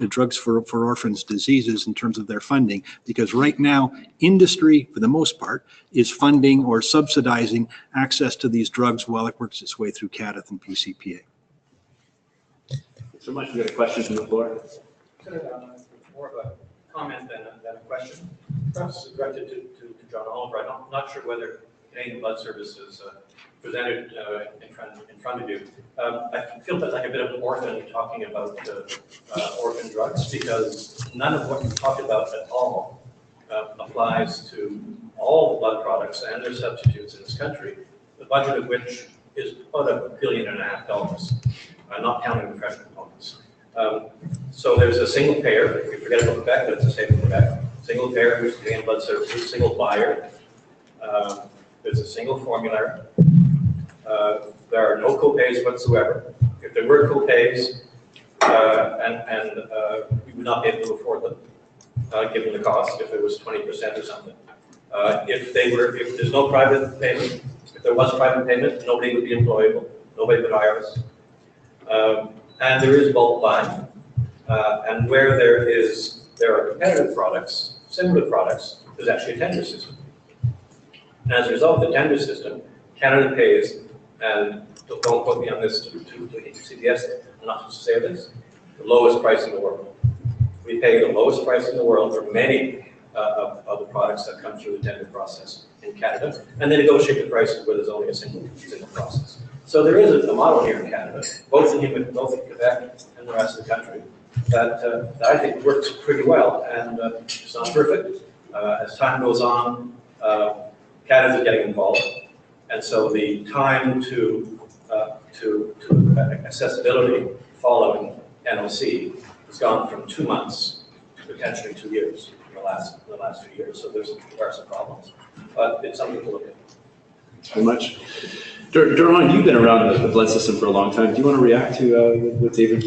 drugs for orphans' diseases in terms of their funding, because right now, industry, for the most part, is funding or subsidizing access to these drugs while it works its way through CATA and PCPA. So much. We got a question from the floor. More of a comment than a question. Perhaps directed to John Oliver. I'm not sure whether Canadian Blood Services presented in front of you. I feel like a bit of an orphan talking about orphan drugs, because none of what you talked about at all applies to all the blood products and their substitutes in this country, the budget of which is about $1.5 billion, not counting the fresh components. So there's a single payer. If you forget about Quebec, but it's the same in Quebec. Single payer, which is Canadian Blood Services, single buyer. There's a single formulary. There are no copays whatsoever. If there were copays, we would not be able to afford them, given the cost, if it was 20% or something. If there's no private payment, if there was private payment, nobody would be employable. Nobody would hire us. And there is bulk buying. And where there are competitive products, similar products, there's actually a tender system. And as a result of the tender system, Canada pays, and don't quote me on this to CDS, I'm not supposed to say this, the lowest price in the world. We pay the lowest price in the world for many of the products that come through the tender process in Canada, and they negotiate the prices where there's only a single process. So there is a model here in Canada, both in Quebec and the rest of the country, that I think works pretty well, and it's not perfect. As time goes on, Canada is getting involved, and so the time to accessibility following NOC has gone from 2 months to potentially 2 years in the last few years. So there are some problems, but it's something to look at. Thanks very much. Doron, you've been around the blood system for a long time. Do you want to react to what David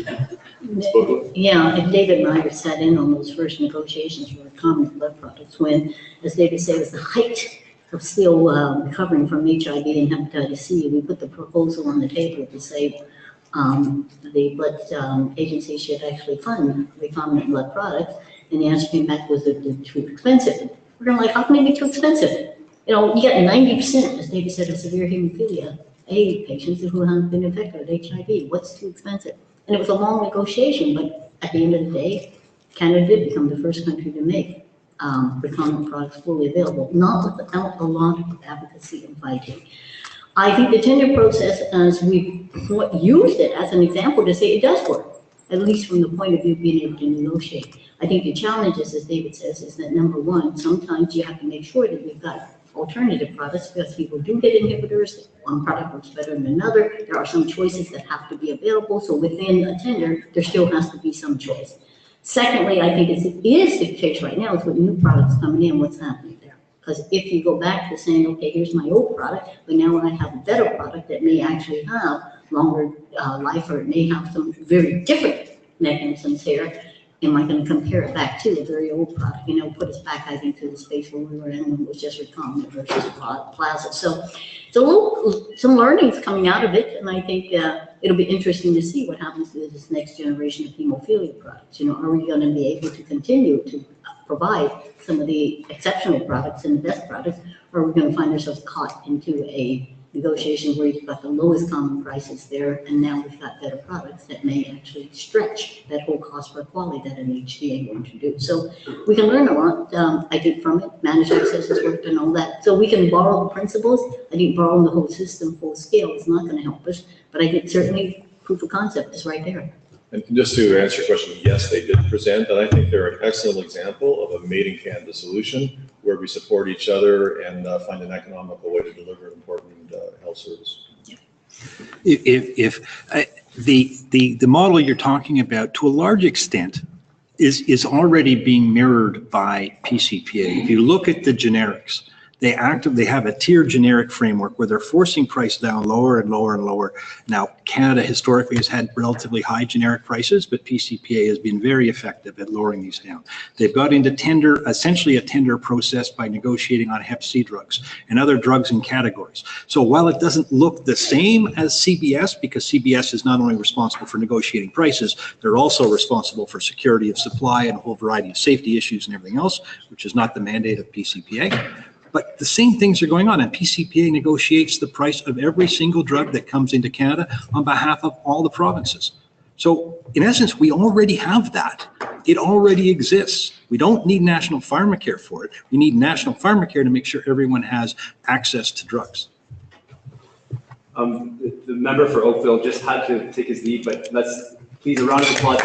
spoke about? Yeah, and David and I sat in on those first negotiations for the common blood products when, as David said, it was the height of still recovering from HIV and hepatitis C. We put the proposal on the table to say the blood agency should actually fund recombinant blood products, and the answer came back was that they're too expensive. We're going like, how can they be too expensive? You know, you get 90%, as David said, of severe hemophilia A patients who haven't been infected with HIV. What's too expensive? And it was a long negotiation, but at the end of the day, Canada did become the first country to make recombinant products fully available, not without a lot of advocacy and fighting. I think the tender process, as we used it as an example to say it does work, at least from the point of view of being able to negotiate. I think the challenge is, as David says, is that number one, sometimes you have to make sure that we've got alternative products, because people do get inhibitors. One product works better than another. There are some choices that have to be available. So within a tender, there still has to be some choice. Secondly, I think it is the case right now is with new products coming in, what's happening there. Because if you go back to saying, okay, here's my old product, but now I have a better product that may actually have longer life, or it may have some very different mechanisms here, am I going to compare it back to a very old product? You know, put us back, I think, to the space where we were in when it was just recombinant versus plasma. So some learnings coming out of it, and I think it'll be interesting to see what happens to this next generation of hemophilia products. You know, are we going to be able to continue to provide some of the exceptional products and the best products, or are we going to find ourselves caught into a negotiation where you've got the lowest common prices there, and now we've got better products that may actually stretch that whole cost per quality that an HTA going to do. So we can learn a lot, I think, from it. Managed access has worked and all that. So we can borrow the principles. I think borrowing the whole system full scale is not going to help us, but I think certainly proof of concept is right there. And just to answer your question, yes, they did present, and I think they're an excellent example of a made-in-Canada solution where we support each other and find an economical way to deliver important health service. If the model you're talking about, to a large extent, is already being mirrored by PCPA. If you look at the generics, they have a tier generic framework where they're forcing price down lower and lower and lower. Now, Canada historically has had relatively high generic prices, but PCPA has been very effective at lowering these down. They've got into tender, essentially a tender process by negotiating on Hep C drugs and other drugs and categories. So while it doesn't look the same as CBS, because CBS is not only responsible for negotiating prices, they're also responsible for security of supply and a whole variety of safety issues and everything else, which is not the mandate of PCPA. But the same things are going on, and PCPA negotiates the price of every single drug that comes into Canada on behalf of all the provinces. So in essence, we already have that. It already exists. We don't need national pharmacare for it. We need national pharmacare to make sure everyone has access to drugs. The member for Oakville just had to take his leave, but let's please a round of applause.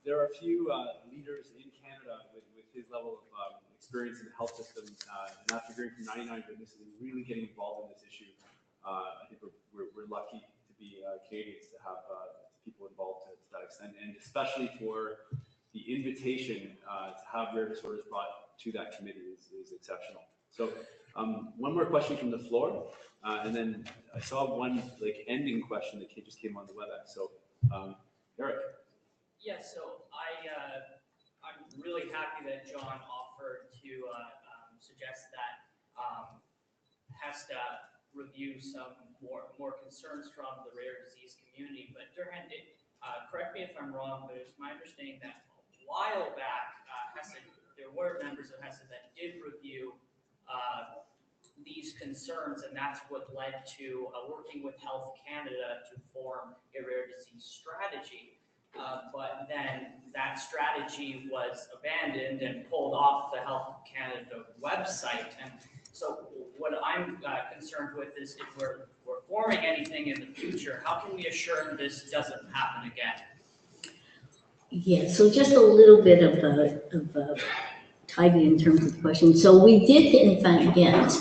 There are a few leaders in Canada with his level of experience in the health system, and after hearing from 99 witnesses and really getting involved in this issue, I think we're lucky to be Canadians to have people involved to that extent, and especially for the invitation to have rare disorders brought to that committee is exceptional. So one more question from the floor, and then I saw one ending question that just came on the WebEx. So Eric. Yeah, so I'm really happy that John offered to suggest that HESTA review some more concerns from the rare disease community. But Drd, correct me if I'm wrong, but it's my understanding that a while back, HESTA, there were members of HESTA that did review these concerns, and that's what led to working with Health Canada to form a rare disease strategy. But then that strategy was abandoned and pulled off the Health Canada website. And so what I'm concerned with is if we're forming anything in the future, how can we assure this doesn't happen again? Yeah, so just a little bit of tidy in terms of the question. So we did, in fact, get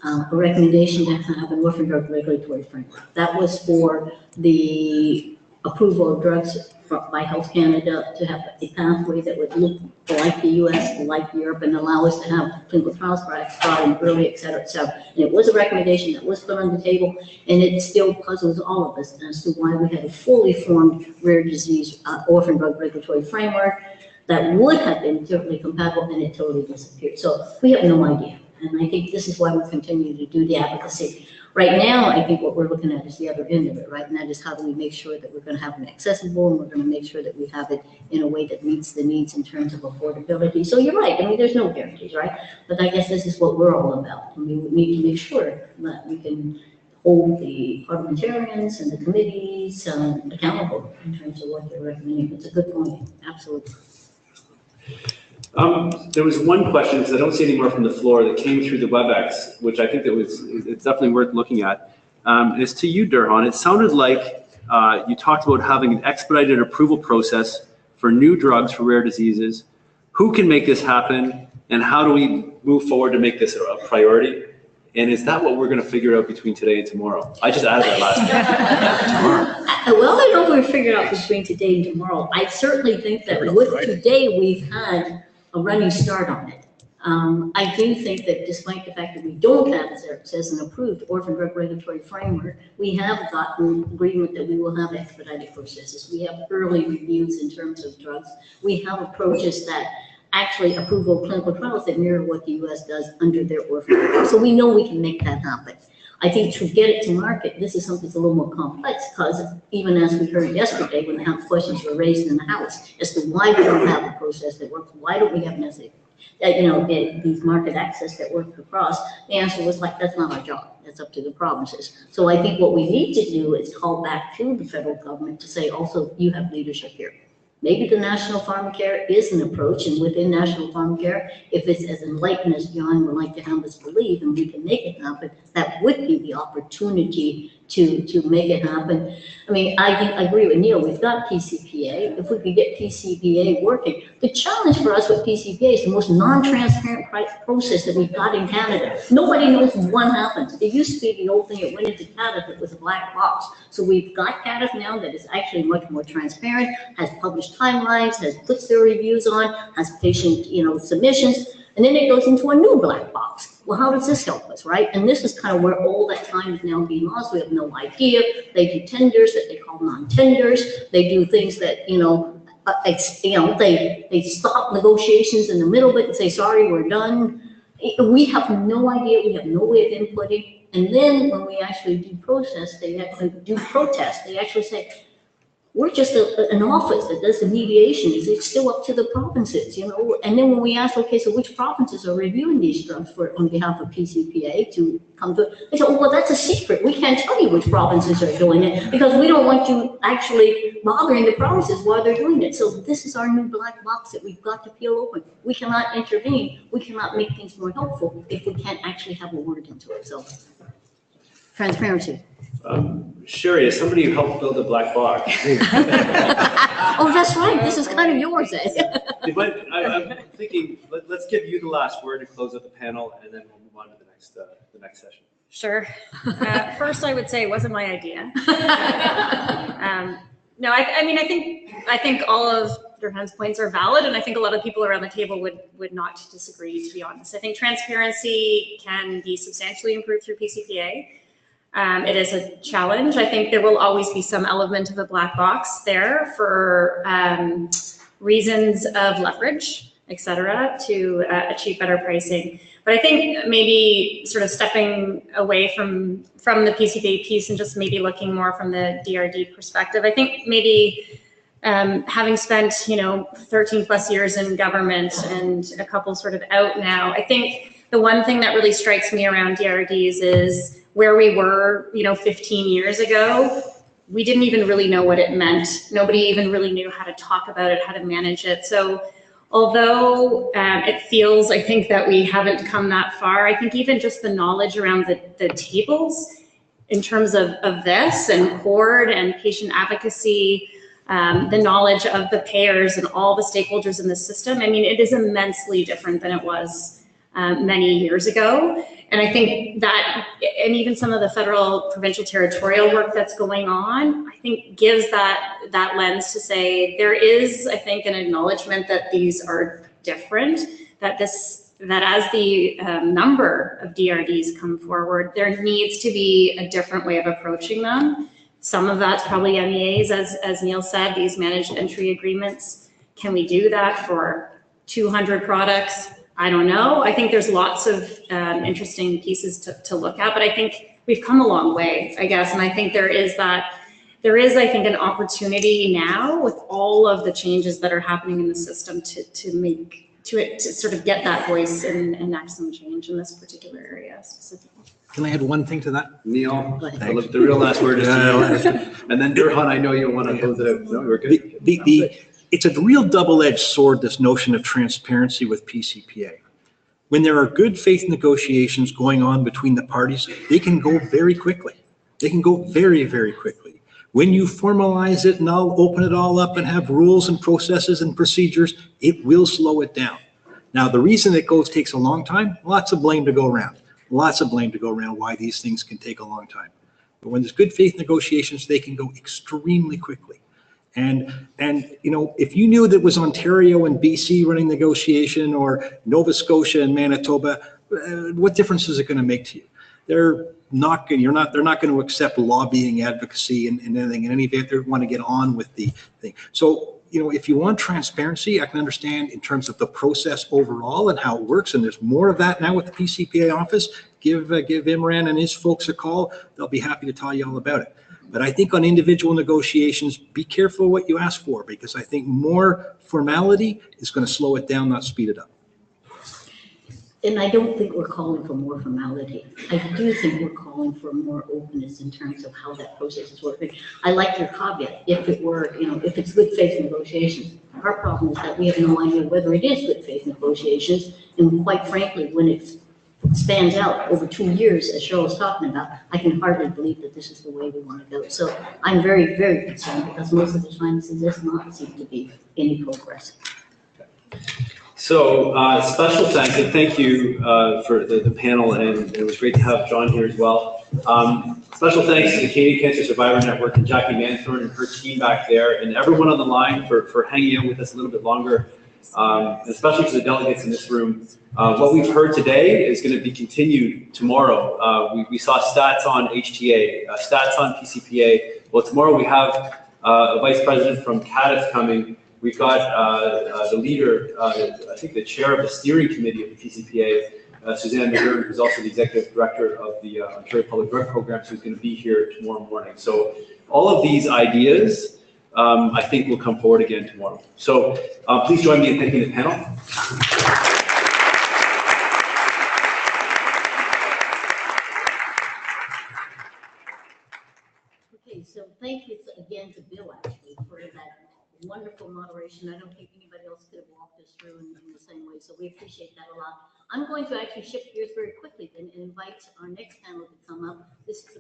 a recommendation to have an orphan drug regulatory framework. That was for the approval of drugs by Health Canada to have a pathway that would look like the US, like Europe, and allow us to have clinical trials starting early, et cetera, et cetera. And it was a recommendation that was put on the table, and it still puzzles all of us as to why we had a fully formed rare disease orphan drug regulatory framework that would have been totally compatible, and it totally disappeared. So we have no idea. And I think this is why we continue to do the advocacy. Right now, I think what we're looking at is the other end of it, right? And that is how do we make sure that we're going to have it accessible, and we're going to make sure that we have it in a way that meets the needs in terms of affordability. So you're right. I mean, there's no guarantees, right? But I guess this is what we're all about. And we need to make sure that we can hold the parliamentarians and the committees accountable in terms of what they're recommending. It's a good point. Absolutely. There was one question, because I don't see any more from the floor, that came through the WebEx, which I think it's definitely worth looking at. It's to you, Drd. It sounded like you talked about having an expedited approval process for new drugs for rare diseases. Who can make this happen, and how do we move forward to make this a priority? And is that what we're going to figure out between today and tomorrow? I just added that last tomorrow. Well, I don't know if we figured out between today and tomorrow. I certainly think that with today, we've had a running start on it. I do think that despite the fact that we don't have, as Eric says, an approved orphan drug regulatory framework, we have gotten agreement that we will have expedited processes. We have early reviews in terms of drugs. We have approaches that actually approve of clinical trials that mirror what the US does under their orphan drug. So we know we can make that happen. I think to get it to market, this is something that's a little more complex, because even as we heard yesterday, when the questions were raised in the House as to why we don't have a process that works, why don't we have these market access that work across, the answer was like, that's not our job. That's up to the provinces. So I think what we need to do is call back to the federal government to say, also, you have leadership here. Maybe the national pharmacare is an approach, and within national pharmacare, if it's as enlightened as John would like to have us believe, and we can make it happen, that would be the opportunity to make it happen. I mean, I agree with Neil, we've got PCPA. If we could get PCPA working, the challenge for us with PCPA is the most non-transparent process that we've got in Canada. Nobody knows what happens. It used to be the old thing, it went into CADF, it was a black box. So we've got CADF now that is actually much more transparent, has published timelines, has puts their reviews on, has patient, submissions, and then it goes into a new black box. Well, how does this help us, right? And this is kind of where all that time is now being lost. We have no idea. They do tenders that they call non-tenders. They do things that, they stop negotiations in the middle of it and say, sorry, we're done. We have no idea. We have no way of inputting. And then when we actually do protest, they actually say, we're just an office that does the mediation. It's still up to the provinces, And then when we ask, okay, so which provinces are reviewing these drugs on behalf of PCPA to come to it? They say, oh, well, that's a secret. We can't tell you which provinces are doing it because we don't want you actually bothering the provinces while they're doing it. So this is our new black box that we've got to peel open. We cannot intervene. We cannot make things more helpful if we can't actually have a word into it. So transparency. Sherry, as somebody who helped build a black box. Oh, that's right. This is kind of yours, eh? But I'm thinking, let's give you the last word to close out the panel, and then we'll move on to the next session. Sure. First, I would say it wasn't my idea. No, I think all of Drhan's points are valid, and I think a lot of people around the table would not disagree, to be honest. I think transparency can be substantially improved through PCPA. It is a challenge. I think there will always be some element of a black box there for reasons of leverage, et cetera, to achieve better pricing. But I think maybe sort of stepping away from the PCPA piece and just maybe looking more from the DRD perspective, I think maybe having spent 13 plus years in government and a couple sort of out now, I think the one thing that really strikes me around DRDs is where we were 15 years ago, we didn't even really know what it meant. Nobody even really knew how to talk about it, how to manage it. So although it feels, I think, that we haven't come that far, I think even just the knowledge around the tables in terms of this and CORD and patient advocacy, the knowledge of the payers and all the stakeholders in the system, it is immensely different than it was many years ago. And I think that, and even some of the federal, provincial, territorial work that's going on, I think gives that lens to say there is, I think, an acknowledgement that these are different, that as the number of DRDs come forward, there needs to be a different way of approaching them. Some of that's probably MEAs, as Neil said, these managed entry agreements. Can we do that for 200 products? I don't know. I think there's lots of interesting pieces to look at, but I think we've come a long way, I guess. And I think there is, I think, an opportunity now with all of the changes that are happening in the system to sort of get that voice and maximum change in this particular area specifically. Can I add one thing to that? Neil, the real last word is to you. And then Drhan, I know you want to close it out. No, we're good. It's a real double-edged sword, this notion of transparency with PCPA. When there are good faith negotiations going on between the parties, they can go very quickly. They can go very, very quickly. When you formalize it and I'll open it all up and have rules and processes and procedures, it will slow it down. Now, the reason it takes a long time, lots of blame to go around. lots of blame to go around why these things can take a long time. But when there's good faith negotiations, they can go extremely quickly. And you know, if you knew that it was Ontario and BC running negotiation or Nova Scotia and Manitoba, what difference is it going to make to you? They're not going to accept lobbying, advocacy, and anything. In any event, they want to get on with the thing. So, you know, if you want transparency, I can understand in terms of the process overall and how it works. And there's more of that now with the PCPA office. Give Imran and his folks a call. They'll be happy to tell you all about it. But I think on individual negotiations, be careful what you ask for, because I think more formality is going to slow it down, not speed it up. And I don't think we're calling for more formality. I do think we're calling for more openness in terms of how that process is working. I like your caveat, if it were, you know, if it's good faith negotiations. Our problem is that we have no idea whether it is good faith negotiations. And quite frankly, when it spans out over 2 years, as Cheryl was talking about, I can hardly believe that this is the way we want to go. So I'm very, very concerned, because most of the time there does not seem to be any progress. So special thanks and thank you for the panel, and it was great to have John here as well. Special thanks to the Canadian Cancer Survivor Network and Jackie Manthorn and her team back there, and everyone on the line for hanging out with us a little bit longer, and especially to the delegates in this room. What we've heard today is going to be continued tomorrow. We saw stats on HTA, stats on PCPA. Well, tomorrow we have a vice president from CADIF coming. We've got the leader, I think the chair of the steering committee of the PCPA, Suzanne McGurn, who's also the executive director of the Ontario Public Drug Programs, who's going to be here tomorrow morning. So all of these ideas, I think, will come forward again tomorrow. So please join me in thanking the panel. Okay, so thank you again to Bill, actually, for that wonderful moderation. I don't think anybody else could have walked us through in the same way, so we appreciate that a lot. I'm going to actually shift gears very quickly and invite our next panel to come up. This is